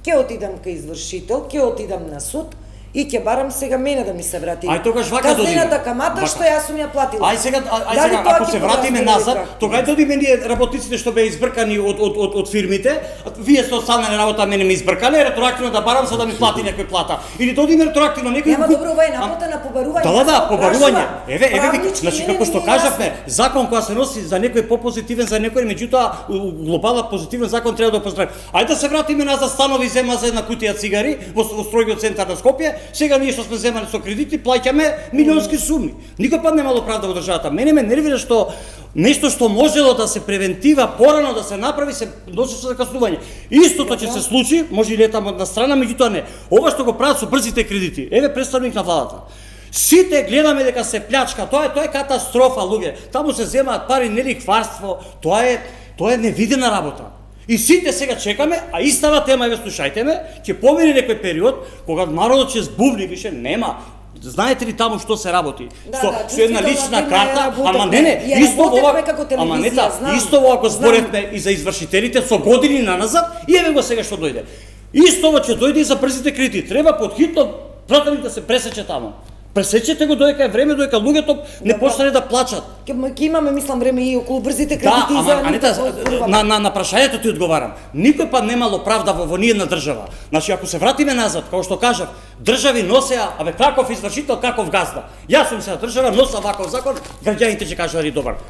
ќе отидам кај извршител, ќе отидам на суд и ќе барам сега мене да ми се врати. Ај тогаш вака додиме. Казнената камата што јас сум ја платила. Ај сега ако се вратиме назад, тогаш додиме ние работниците што беа избркани од фирмите, вие сте останале работа, мене ме избркале, ретроактивно да барам за да ми плати некој плата. Или додиме ретроактивно некој. Нема добро, ова е напота на побарување. Да, побарување. Еве, значи како што кажавме, закон која се носи за некој попозитивен, за некој, меѓутоа глобална позитивен закон треба да поздравиме. Ајде да се вратиме назад, станови зема за една кутија цигари во стројниот центар на Скопје. Сега ние што сме земали со кредити, плаќаме милионски суми. Никој пат немало правда во државата. Мене ме нервира што нешто што можело да се превентива порано да се направи се носи со закаснување. Истото ќе се случи, може и летам од на страна, меѓутоа не. Ова што го прават со брзите кредити. Еве представник на владата. Сите гледаме дека се плячка, тоа е катастрофа, луѓе. Таму се земаат пари, не лихварство, тоа е невидена работа. И сите сега чекаме, а истава тема, еве слушајте ме, ќе помине некој период кога народот ќе збувни, више нема. Знаете ли таму што се работи? Со една лична карта, ама не, исто ова ако зборевме и за извршителите со години наназад, и еве го сега што дојде. Исто ова ќе дојде и за брзите кредити. Треба подхитно противник да се пресече таму. Пресечете го додека е време, додека луѓето не почнале да плачат. Ќе имаме, мислам, време и околу брзите кредити за на прашањето ти одговарам. Никој па немало правда во ние на држава. Значи ако се вратиме назад, како што кажав, држави носеа, каков извршител, каков газда. Јас сум сега држава, носа ваков закон, граѓаните ќе кажат добар.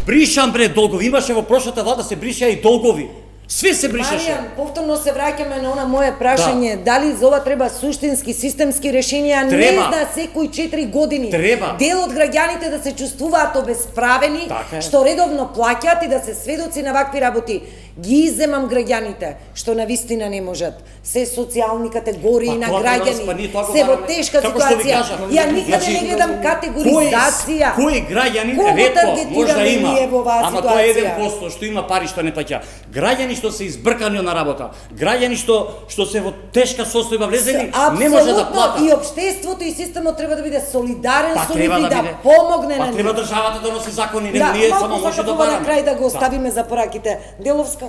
Бришам бре долгови, имаше во прошлата влада се бришеа и долгови. Све се бришеше. Маријан, повторно се враќаме на она мое прашање, дали за ова треба суштински, системски решенија, не за секој 4 години. Дел од граѓаните да се чувствуваат обесправени, што редовно плаќаат и да се сведоци на вакви работи. Ги иземам граѓаните, што на вистина не можат. Се социјални категории на граѓани, се во тешка ситуација. Ја никаде не гледам категоризација. Кој граѓанин ретко може да има, ама тоа е 1% што има пари што не плаќа. Граѓани што се избркани на работа, граѓани што се во тешка состојба влезени, не може да платат. И општеството и системот треба да биде солидарен со нив и да помогне на нив. Треба државата да носи закони, не ние само може да бараме. На крај да го оставиме за пораките. Деловска.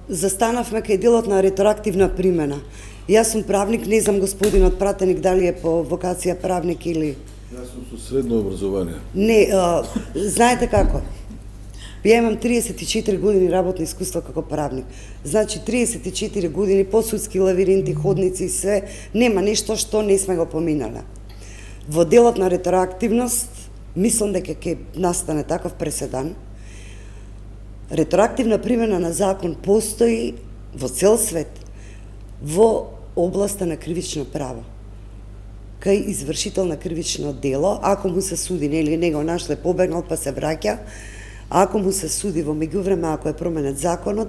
застанавме кај делот на ретроактивна примена. Јас сум правник, не знам господинот пратеник дали е по вокација правник или... Јас сум со средно образование. Не, знаете како? Ја имам 34 години работно искуство како правник. Значи 34 години по судски лавиринти, ходници и све, нема нешто што не сме го поминале. Во делот на ретроактивност, мислам дека ќе настане таков преседан. Ретроактивна примена на закон постои во цел свет во областа на кривично право. Кај извршител на кривично дело, ако му се суди, нели не го нашле, побегнал па се враќа, ако му се суди во меѓувреме, ако е променет законот,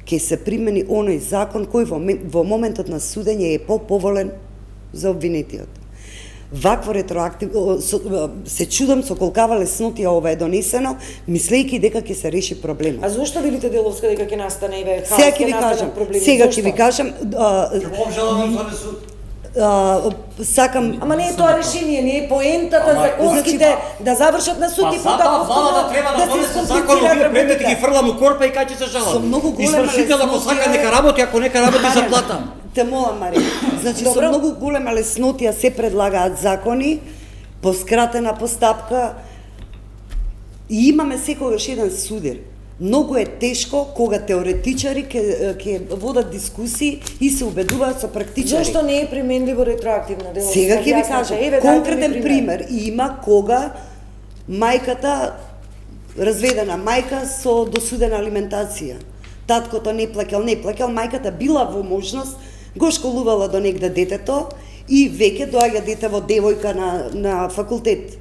ќе се примени оној закон кој во моментот на судење е поповолен за обвинетиот. Вакво ретроактивно, се чудам со колкава леснотија ова е донесено, мислејќи дека ќе се реши проблемот. А зошто велите Деловска дека ќе настане еве хаос, Сега ќе ви кажам, настанат проблеми? сега Зошто? ќе ви кажам, Ќе обжалувам за суд. сакам... Ама не е тоа решение, не е поентата законските да завршат на суд Па и затоа владата треба да донесе закон, овие предмети ги фрлам у корпа и кај ќе се Со жалат. многу голема Извршител ако сака леснотија нека работи, ако нека работи за плата. Те молам, Мари. Значи, со Добро. многу голема леснотија се предлагаат закони, по скратена постапка, и имаме секогаш еден судир. Многу е тешко кога теоретичари ќе водат дискусии и се убедуваат со практичари. Зошто не е применливо ретроактивно дело? Сега ќе ви кажам, конкретен пример има кога мајката, разведена мајка со досудена алиментација. Таткото не плаќал, мајката била во можност, го школувала до негде детето и веќе доаѓа дете во девојка на факултет.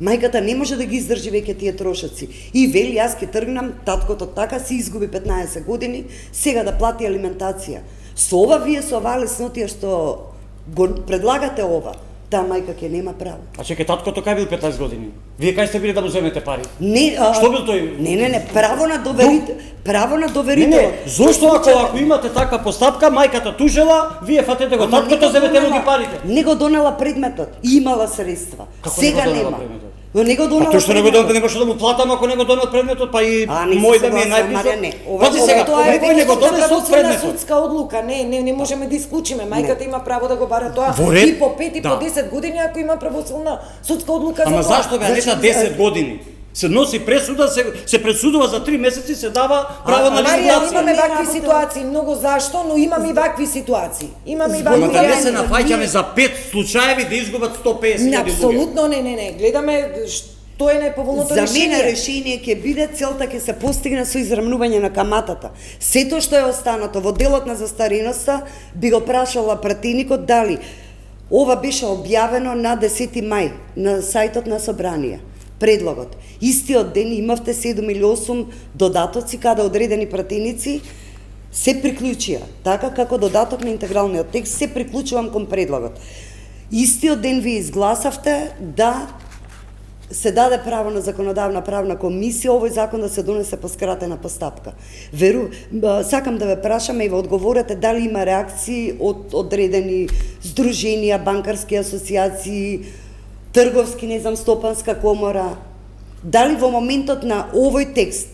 Мајката не може да ги издржи веќе тие трошоци. И вели, јас ќе тргнам, таткото така си изгуби 15 години, сега да плати алиментација. Со ова вие со оваа леснотија што го предлагате ова, таа мајка ќе нема право. А чекај, таткото кај бил 15 години? Вие кај сте били да му земете пари? Не, Што бил тој? Не, право на доверител. Не, зошто ако имате таква постапка, мајката тужела, вие фатете го таткото, земете му ги парите? Не го донела предметот, имала средства. Како не го Сега донела нема. предметот? Но не го донела. А тој што не го предметот. донел, него што да му платам ако не го донел предметот, па и А, не се мој да ми е согласувам, најблизо. Марија, не. Пази сега, Тоа е некој не го донесол правосудна предметот. судска одлука, не можеме да исклучиме. Мајката има право да го бара тоа Во ред, и по 5 и да. по 10 години ако има правосудна судска одлука за тоа. Ама зашто бе, а не за 10 години? Се носи пресуда, се пресудува за 3 месеци, се дава право на Марија, ликвидација. имаме Не вакви работи. ситуации, многу зашто, но имаме и вакви ситуации. Имаме и Ама вакви да не се реални. нафаќаме за 5 случаеви да изгубат 150.000 луѓе. Апсолутно не. Гледаме што е најповолното За мене решение. решение ќе биде, целта ќе се постигне со израмнување на каматата. Сето што е останато во делот на застареноста би го прашала пратеникот дали ова беше објавено на 10 мај на сајтот на Собрание. Предлогот. Истиот ден имавте 7 или 8 додатоци каде одредени пратеници се приклучија, така како додаток на интегралниот текст се приклучувам кон предлогот. Истиот ден ви изгласавте да се даде право на законодавна правна комисија овој закон да се донесе по скратена постапка. Сакам да ве прашам и во одговорете дали има реакции од одредени здруженија, банкарски асоциации, трговски, не знам, стопанска комора. Дали во моментот на овој текст,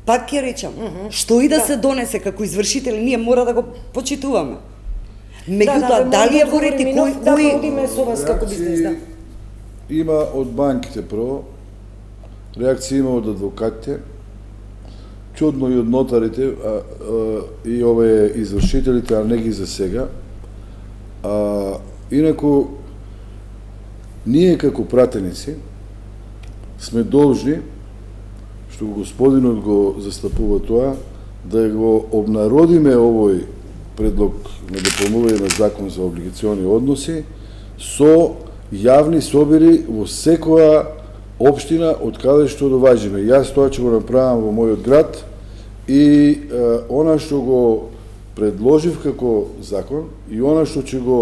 пак ќе речам, што и да се донесе како извршители, ние мора да го почитуваме. Меѓутоа, дали е говорите Да, водиме со вас како бизнес, да. Има од банките прво, реакција има од адвокатите, чудно и од нотарите, и овие извршителите, а не ги за сега. Инаку, ние како пратеници сме должни, што господинот го застапува тоа, да го обнародиме овој предлог на дополнување на закон за облигациони односи со јавни собери во секоја општина од каде што доважиме. Јас тоа ќе го направам во мојот град и она што го предложив како закон и она што ќе го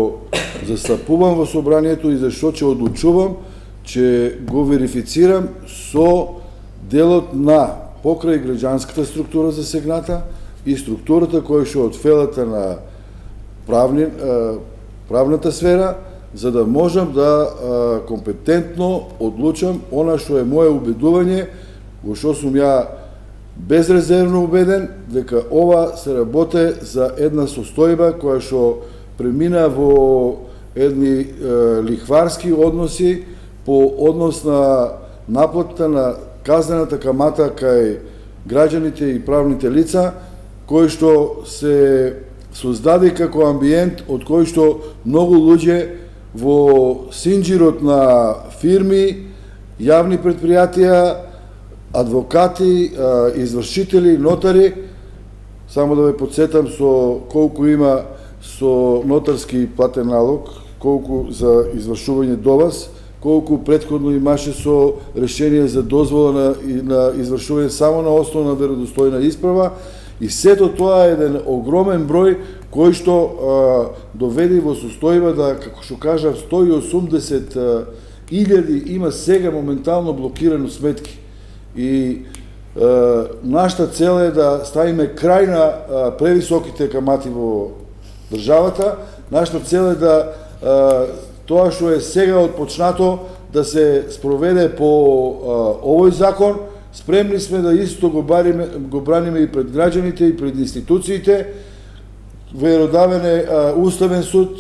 застапувам во собранието и за што ќе одлучувам, ќе го верифицирам со делот на покрај граѓанската структура засегната и структурата која што од фелата на правната сфера, за да можам да компетентно одлучам она што е моје убедување, во што сум ја безрезервно убеден дека ова се работе за една состојба која што премина во едни лихварски односи по однос на наплата на казнената камата кај граѓаните и правните лица, кои што се создаде како амбиент од кој што многу луѓе во синџирот на фирми, јавни предпријатија, адвокати, извршители, нотари, само да ве подсетам со колку има со нотарски платен налог, колку за извршување до вас, колку претходно имаше со решение за дозвола на извршување само на основа на веродостојна исправа, и сето тоа е еден огромен број кој што доведе во состојба да, како што кажав, 180.000 има сега моментално блокирано сметки. И нашата цел е да ставиме крај на превисоките камати во државата. Нашата цел е да тоа што е сега отпочнато да се спроведе по овој закон. Спремни сме да исто го браниме и пред граѓаните и пред институциите. Веродавен е Уставен суд,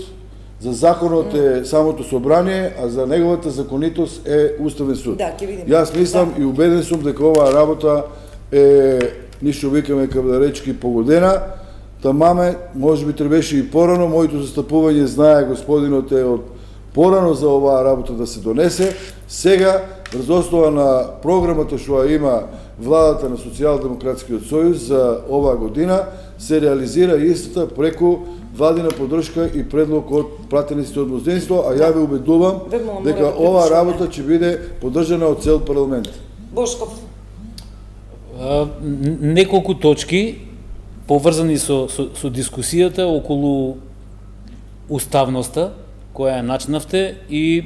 за законот е самото собрание, а за неговата законитост е Уставен суд. Да, ќе видиме. Јас мислам и убеден сум дека оваа работа е, ништо викаме кавдаречки, погодена. Тамаме, може би требеше и порано, моето застапување, знае господинот, е од порано за оваа работа да се донесе. Сега, врз основа на програмата што има владата на Социјалдемократскиот сојуз за оваа година, се реализира истата преку владина поддршка и предлог од пратениците од мнозинство, а ја ве убедувам дека оваа работа ќе биде поддржана од цел парламент. Бошков. Неколку точки поврзани со дискусијата околу уставноста која ја начнавте, и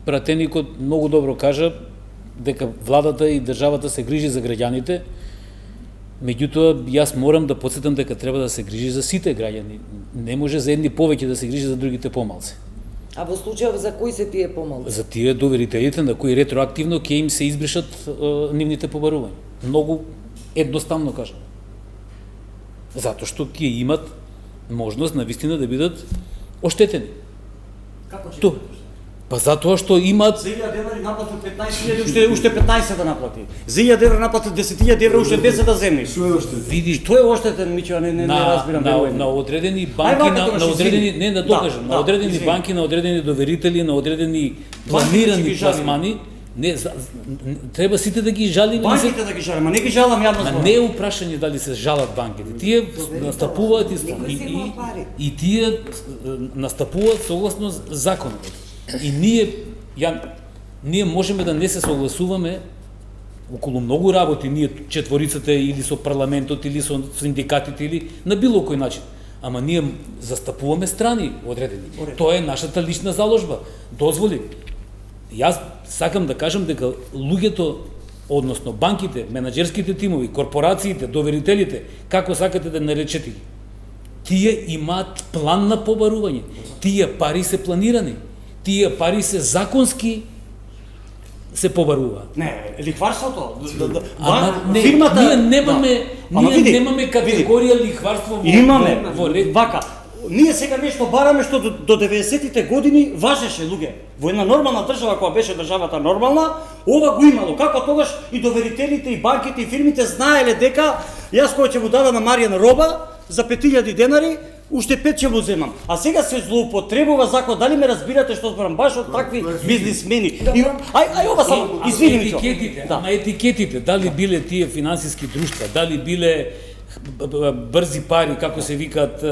пратеникот многу добро кажа дека владата и државата се грижи за граѓаните. Меѓутоа, јас морам да подсетам дека треба да се грижи за сите граѓани. Не може за едни повеќе да се грижи, за другите помалце. А во случајов за кои се тие помалци? За тие доверителите на кои ретроактивно ќе им се избришат нивните побарувања. Многу едноставно кажам. Затоа што ќе имат можност навистина да бидат оштетени. Како ќе? Па затоа што имат... За 1000 евра наплати 15.000, уште 15 да наплати. За 1000 евра наплати 10.000 евра, уште 10 да земни. Види, Што е оштетен, Мичо, не разбирам. На одредени банки, на одредени, не да докажам, на одредени банки, на одредени доверители, на одредени планирани пласмани, не, треба сите да ги жалиме. Банките да ги жалам, а не ги жалам јавно зборам. Не е упрашање дали се жалат банките. Тие настапуваат и тие настапуваат согласно законот. И ние можеме да не се согласуваме околу многу работи, ние четворицата, или со парламентот, или со синдикатите, или на било кој начин. Ама ние застапуваме страни одредени. Тоа е нашата лична заложба. Дозволи. Јас сакам да кажам дека луѓето, односно банките, менаџерските тимови, корпорациите, доверителите, како сакате да наречете ги, тие имаат план на побарување. Тие пари се планирани. Тие пари се законски се побарува. Не, лихварството. Фирмата, ние немаме категорија лихварство во... Имаме, вака. Ние сега нешто бараме што до 90-тите години важеше, луѓе. Во една нормална држава, која беше државата нормална, ова го имало. Како тогаш и доверителите, и банките, и фирмите знаеле дека јас кој ќе му дадам на Маријан роба за 5000 денари, уште 5 ќе му земам. А сега се злоупотребува закон. Дали ме разбирате што зборам? Баш од такви бизнисмени. Ај ова само, извини ми. Етикетите, дали биле тие финансиски друштва, дали биле брзи пари, како се викаат,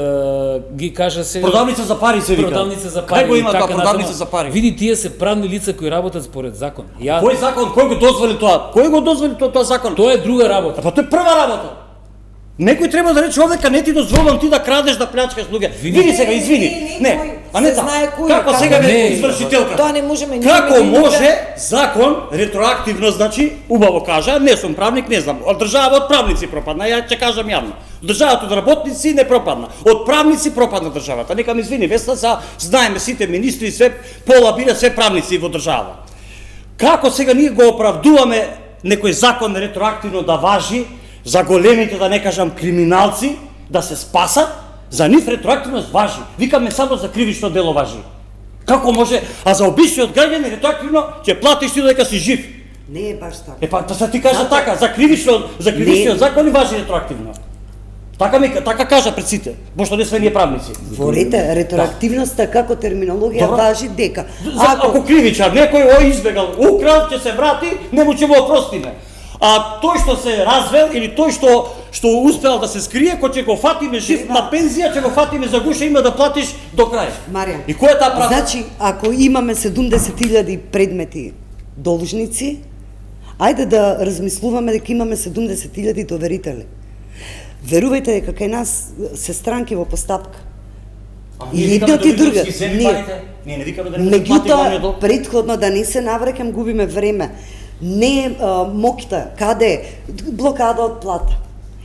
ги кажа се... Продавница за пари се вика. Продавница за пари. Кај го има тоа продавница за пари? Види, тие се правни лица кои работат според закон. Кој закон? Кој го дозволи тоа? Кој го дозволи тоа закон? Тоа е друга работа. Па тоа е прва работа. Некој треба да рече овека не ти дозволам ти да крадеш, да плячкаш луѓе. Види сега, извини. Не, а не така. Како сега ве извршителка? Тоа не можеме. Како може закон ретроактивно, значи, убаво кажа, не сум правник, не знам. Од држава од правници пропадна, ја ќе кажам јавно. Државата од работници не пропадна. Од правници пропадна државата. Нека ми извини, Весна, знаеме сите министри, све пола биле све правници во држава. Како сега ние го оправдуваме некој закон ретроактивно да важи за големите, да не кажам криминалци, да се спасат, за нив ретроактивно важи. Викаме само за кривично дело важи. Како може, а за обичниот граѓанин ретроактивно ќе платиш ти додека си жив. Не е баш така. Па да се ти кажа така, за кривичниот закон и важи ретроактивно. Така кажа пред сите, пошто не сме ние правници. Ворете, ретроактивноста како терминологија Добро. важи дека. Ако кривичар, некој избегал, украл, ќе се врати, не му ќе му опростиме. А тој што се развел или тој што успел да се скрие, кој ќе го фатиме жив на пензија, ќе го фатиме за гуша, има да платиш до крај. Маријан, И кој е таа правда? значи, ако имаме 70.000 предмети должници, ајде да размислуваме дека имаме 70.000 доверители. Верувајте дека кај нас се странки во постапка. И едниот и другиот. Ние не викаме да не платиме оние Меѓутоа, долг. претходно да не се навраќам, губиме време. Не е мокта, каде е? Блокада од плата.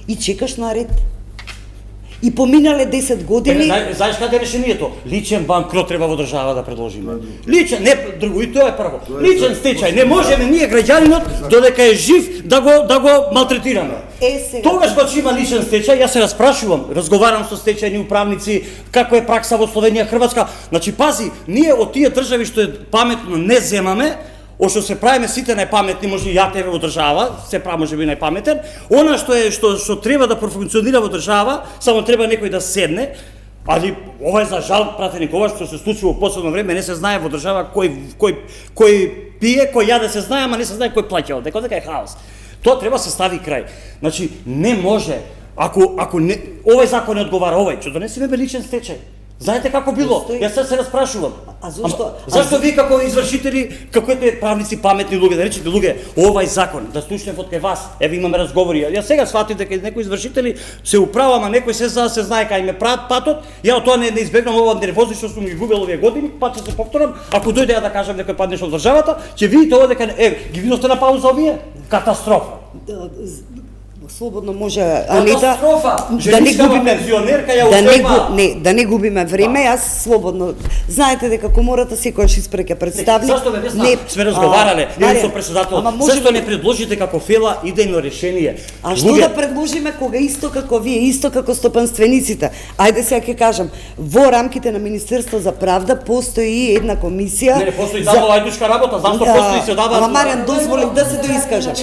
И чекаш на ред. И поминале 10 години. Знаеш каде е решението? Личен банкрот треба во држава да предложиме. Личен, не друго, и тоа е прво. Личен стечај, не можеме ние граѓанинот додека е жив да го малтретираме. Сега. Тогаш кога има личен стечај, јас се распрашувам, разговарам со стечајни управници, како е пракса во Словенија, Хрватска. Значи пази, ние од тие држави што е паметно не земаме, Ошто се правиме сите најпаметни, може и ја тебе во држава, се прави може би најпаметен, она што треба да профункционира во држава, само треба некој да седне, али ова е за жал, пратеник, ова што се случува во последно време, не се знае во држава кој пие, кој јаде се знае, ама не се знае кој плаќа, дека е хаос. Тоа треба се стави крај. Значи, не може, ако не, овој закон не одговара, што донесеме личен стечај. Знаете како било? Јас се распрашувам. А зашто? Зашто ви како извршители, како ете правници, паметни луѓе, да речете луѓе, овај закон да слушнем од кај вас, еве имаме разговори. Јас сега сватив дека некои извршители се управа, ама некој се знае кај ме прават патот. Ја од тоа не избегнам ова нервозни што сум ги губел овие години, пат ќе се повторам. Ако дојде ја да кажам некој паднеш од државата, ќе видите ова дека ги видовте на пауза овие? Катастрофа. Слободно може Анита да не губиме пензионерка ја успева. Да не губиме време, јас слободно. Знаете дека комората секојаш испреќа представник. Зашто не сме разговарале со председател? Зашто не предложите како фела идејно решение? А што да предложиме кога исто како вие, исто како стопанствениците? Ајде сега ќе кажам, во рамките на Министерство за правда постои една комисија. Не постои само ајдушка работа, зашто постои се дава. Ама Маријан, дозволи да се доискажам.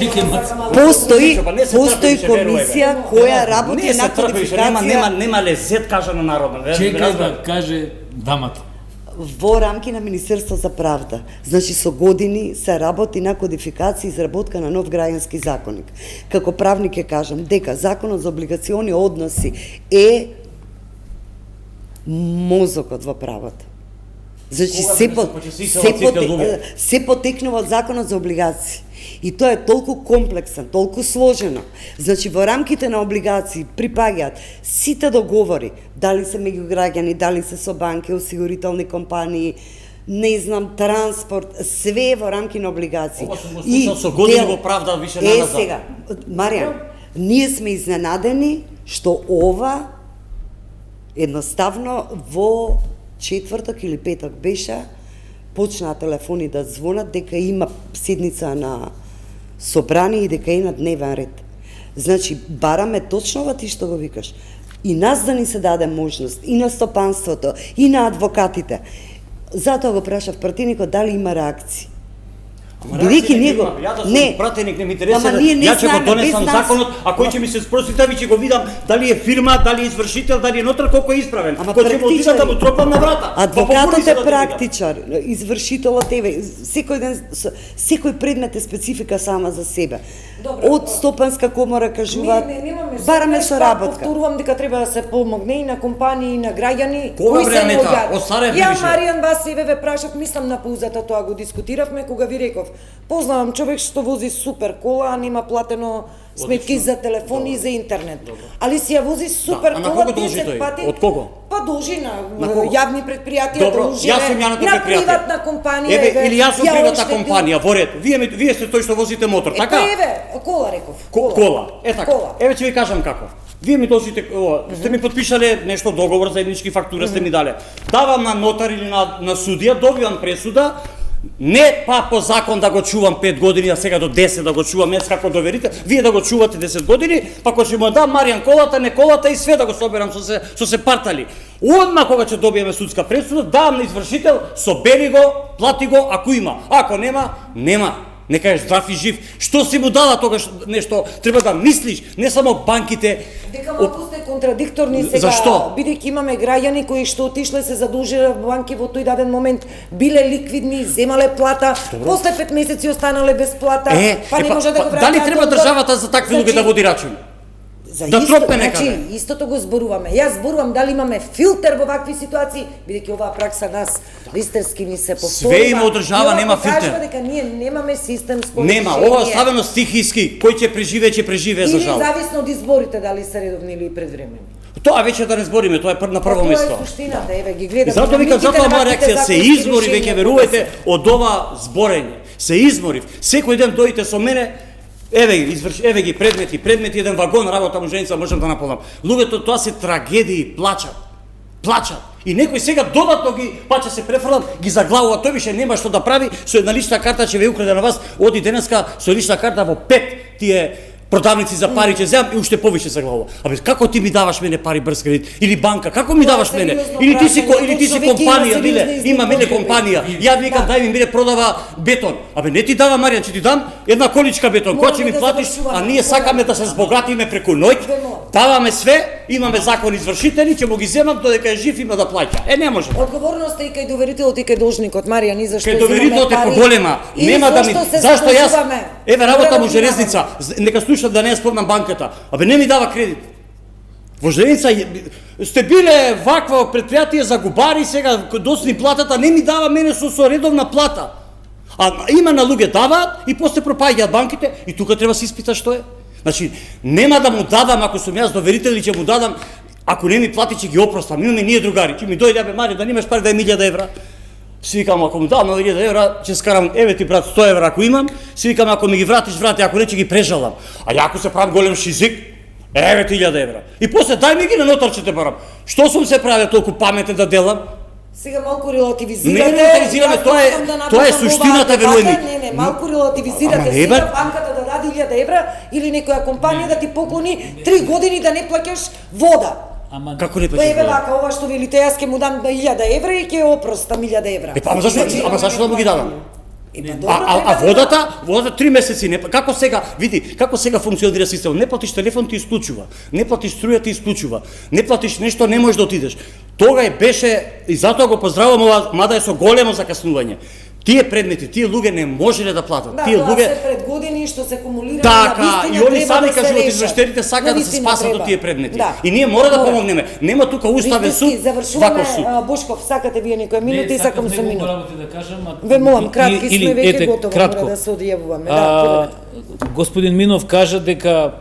Постои комисија која работи на кодификација. Нема лезет, кажа на народна. Чекај да каже дамата. Во рамки на Министерство за правда. Значи со години се работи на кодификација и изработка на нов граѓански законник. Како правник ќе кажам дека Законот за облигациони односи е мозокот во правото. Значи се потекнува од Законот за облигации. И тоа е толку комплексен, толку сложено. Значи во рамките на облигации припаѓаат сите договори, дали се меѓу граѓани, дали се со банки, осигурителни компании, не знам, транспорт, све во рамки на облигации. Ова сум го слушал со години во правда више назад. Сега, Маријан, ние сме изненадени што ова едноставно во четврток или петок беше почнаа телефони да звонат дека има седница на собрание и дека е на дневен ред. Значи, бараме точно ова ти што го викаш. И нас да ни се даде можност, и на стопанството, и на адвокатите. Затоа го прашав пратеникот дали има реакции. Бидејќи него не пратеник не ми интересира, ја ќе го донесам законот, а кој ќе ми се спроси, ви ќе го видам дали е фирма, дали е извршител, дали е нотар, колку е исправен. Кој ќе му отида да му тропам на врата. Адвокатот е практичар, извршителот е секој ден, секој предмет е специфика сама за себе. Од стопанска комора кажуваат, бараме соработка. Повторувам дека треба да се помогне и на компании и на граѓани кои се лоѓат. Ја Маријан вас ве прашав, мислам на паузата тоа го дискутиравме кога ви реков. Познавам човек што вози супер кола, а нема платено сметки за телефон и за интернет. Али си ја вози супер кола 10 пати. Од кого? Па должи на јавни предпријатија, должи на приватна компанија. Еве, или јас сум приватна компанија, во ред. Вие сте тој што возите мотор, така? Еве, кола реков. Кола. Така. Еве ќе ви кажам како. Вие ми должите, сте ми подпишале нешто договор, заеднички фактура сте ми дале. Давам на нотар или на судија, добивам пресуда, Не па по закон да го чувам 5 години, а сега до 10 да го чувам, јас како доверител, вие да го чувате 10 години, па кога ќе му дам Маријан колата, не колата и све да го соберам со се партали. Одма кога ќе добиеме судска пресуда, давам на извршител, собери го, плати го ако има. Ако нема, нема. Нека е здрав и жив. Што си му дала тогаш нешто? Треба да мислиш, не само банките. Дека малку сте контрадикторни сега, Зашто? бидејќи имаме граѓани кои што отишле се задолжиле во банки во тој даден момент, биле ликвидни, земале плата, после 5 месеци останале без плата, па не може да го враќаат. Дали треба државата за такви луѓе да води рачун? За Да исто, тропне некаде. значи, истото го зборуваме. Јас зборувам дали имаме филтер во вакви ситуации, бидејќи оваа пракса нас листерски ни се повторува. Све има од држава, нема филтер. Кажува дека ние немаме системско Нема, решение. ова ставено стихиски, кој ќе преживее за Или жал. зависно од изборите дали се редовни или предвремени. Тоа веќе да не збориме, тоа е на прво место. Тоа е суштината, еве ги И гледам. затоа викам, динамиките затоа на моја ваквите реакција се законски измори, решенија, веќе кога верувате, се- од ова зборење. Се изморив. Секој ден дојдете со мене, еве ги предмети, еден вагон работа муженица можам да наполнам. Луѓето тоа се трагедии, плачат. И некој сега додатно ги, па ќе се префрлам, ги заглавува, тој више нема што да прави, со една лична карта ќе ве украде на вас, оди денеска со лична карта во 5 тие продавници за пари ќе земам и уште повише заглавува. Абе како ти ми даваш мене пари брз кредит или банка, како ми даваш мене? сериозно Или ти си прашање, или ти си човек има компанија, сериозни биле, има мене потреби. компанија. Ја викам Да. дај ми мене продава бетон. Абе не ти дава Маријан, ќе ти дам една количка бетон, која ќе Мораме ми да платиш, завршуваме. а ние сакаме да се збогатиме преку ноќ. Даваме све, имаме закон извршители, ќе му ги земам додека е жив има да плаќа. Не може. Одговорноста и кај доверителот и кај должникот, Маријан, и зашто Кај земаме доверителот е пари, поголема. и Нема да ми зашто се зашто јас задолжуваме. еве работа Треба му да железница, нека слушат да не ја спомнам банката. Абе не ми дава кредит. Во железница сте биле вакво предпријатие за губари, сега досни платата, не ми дава мене со редовна плата. А има на луѓе даваат и после пропаѓаат банките и тука треба се испита што е. Значи, нема да му дадам ако сум јас доверител и ќе му дадам, ако не ми плати ќе ги опростам. Имаме ние другари, ќе ми дојде абе Маријан да немаш пари да е 1000 евра. Си викам, ако му дам 1000 евра, ќе скарам, еве ти брат 100 евра ако имам, си викам, ако ми ги вратиш, врати, ако не ќе ги прежалам. А ја ако се правам голем шизик, еве ти 1000 евра. И после дај ми ги на нотарчете барам. Што сум се правил толку паметен да делам? Сега малку релативизирате. Не релативизираме, Јас тоа е- сакам да тоа е напишам суштината, оваа верувај ми. дебата. Не, малку релативизирате. Ама не, Сега бе. банката да даде 1000 евра или некоја компанија да ти поклони 3 години да не плаќаш вода. Ама Како не Па плаќаш еве вода? вака, ова што велите, јас ќе му дам 1000 евра и ќе опростам 1000 евра. Ама зашто да му ги дадам? Па добро, А треба да- водата 3 месеци не како сега, види, како сега функционира системот. Не платиш телефон ти исклучува, не платиш струја ти исклучува, не платиш нешто не можеш да отидеш. Тога беше и затоа го поздравувам ова, мада е со големо закаснување. Тие предмети, тие луѓе не можеле да платат. Да, Тие тоа луѓе се пред години што се кумулира. така, и они сами кажуваат извршителите сакаат да се спасат од тие предмети. Да. И ние мора да Мора. помогнеме. Нема тука уставен суд, Завршуваме, ваков суд. Бошков, сакате вие некоја минута и сакам со минута. работи да кажам, Ве молам, кратки или, сме, веќе ете, готово, кратко. мора да се одјавуваме. Да, А, поведете. господин Минов кажа дека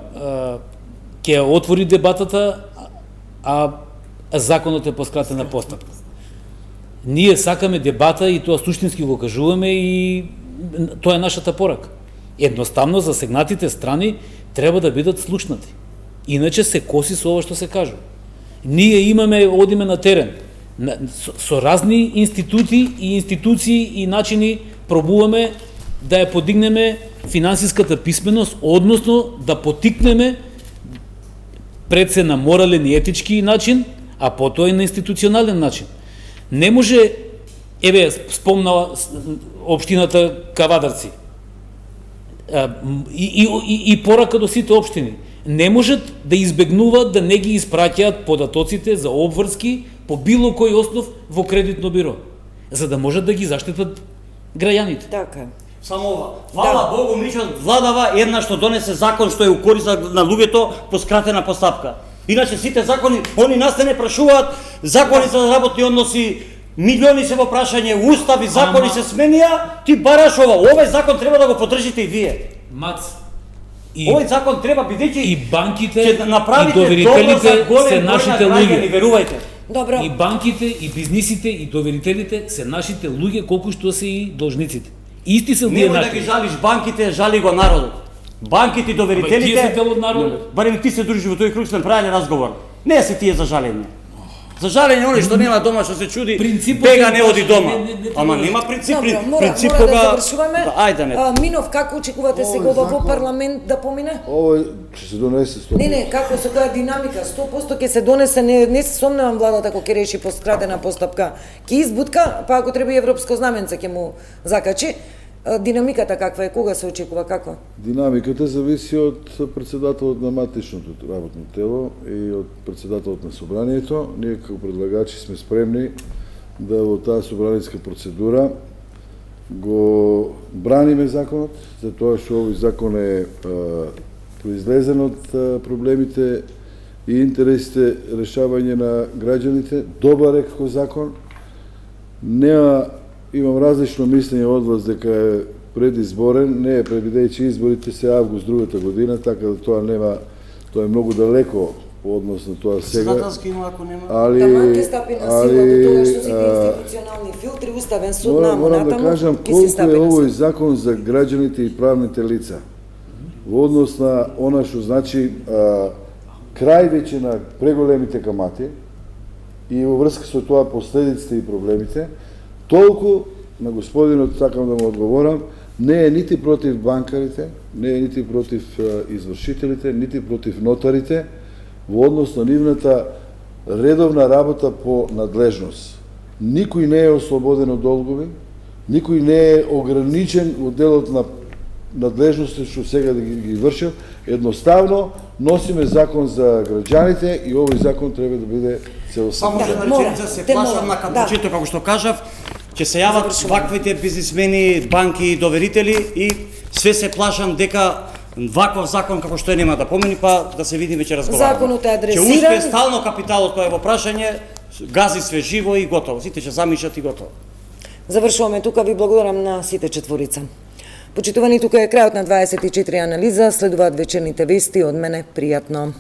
ќе отвори дебатата, а законот е по скратена постапка. Ние сакаме дебата и тоа суштински го кажуваме и тоа е нашата порака. Едноставно засегнатите страни треба да бидат слушнати. Иначе се коси со ова што се кажува. Ние одиме на терен, со разни институти и институции и начини пробуваме да ја подигнеме финансиската писменост, односно да потикнеме пред се на морален и етички начин, а потоа и на институционален начин. Не може, еве, спомнала општината Кавадарци, и порака до сите општини, не можат да избегнуваат да не ги испраќаат податоците за обврски по било кој основ во кредитно биро, за да можат да ги заштитат граѓаните. Така е. Само ова. Фала Богу, мислам, владава една што донесе закон што е у корист на луѓето по скратена постапка. Иначе сите закони, они нас не прашуваат, закони за работни односи, милиони се во прашање, устави, закони се сменија, ти бараш ова. Овој закон треба да го поддржите и вие. Мац, Овој закон треба бидејќи и банките, ќе и направите добро за доверителите голем се број на нашите граѓани, луѓе. верувајте. Добро. И банките, и бизнисите, и доверителите се нашите луѓе, колку што се и должниците. Исти се тие Немој да ги нашите. жалиш банките, жали го народот. Банките и доверителите. Тие се дел од народот. Барем ти се дружи во тој круг, сме правилен разговор. Не се тие за жалење. За жалење, оној што нема дома, што се чуди, Принципот бега е не оди важен, дома. не Ама треба. нема принцип, Добро, мора принцип да кога... завршуваме. Да, ајде, не. Минов, како очекувате сега Овој ова во закон- парламент да помине? Ово ќе се донесе 100%. Не, како со која динамика, 100% ќе се донесе, не се сомневам владата ако ќе реши по скратена постапка, ќе избутка, па ако треба и европско знаменце ќе му закачи. Динамиката каква е, кога се очекува, како? Динамиката зависи од председателот на матичното работно тело и од председателот на собранието. Ние како предлагачи сме спремни да во таа собраниска процедура го браниме законот, затоа што овој закон е произлезен од проблемите и интересите решавање на граѓаните. Добар е како закон. Имам различно мислење од вас дека е предизборен, не е предвидејќи изборите се август другата година, така да тоа е многу далеко по однос на тоа сега. Председателски има, ако нема. Таман ќе стапи на сила до тоа што сите институционални филтри, уставен суд наму Морам да натаму, кажам ќе се колку стапи е на овој сила. закон за граѓаните и правните лица. Во однос на она што значи крај веќе на преголемите камати и во врска со тоа последиците и проблемите, толку на господинот сакам да му одговорам, не е нити против банкарите, не е нити против извршителите, нити против нотарите, во однос на нивната редовна работа по надлежност. Никој не е ослободен од долгови, никој не е ограничен во делот на надлежности што сега да ги вршат. Едноставно носиме закон за граѓаните и овој закон треба да биде Само целосно. една мора, реченица, се те плашам мора, на капучето, како што кажав, ќе се јават ваквите бизнисмени, банки и доверители и све се плашам дека ваков закон како што е нема да помени, па да се видиме ќе разговараме. Законот е адресиран. Ќе успее стално капиталот кој е во прашање, гази све живо и готово. Сите ќе замишат и готово. Завршуваме тука, ви благодарам на сите четворица. Почитувани, тука е крајот на 24 анализа, следуваат вечерните вести, од мене пријатно.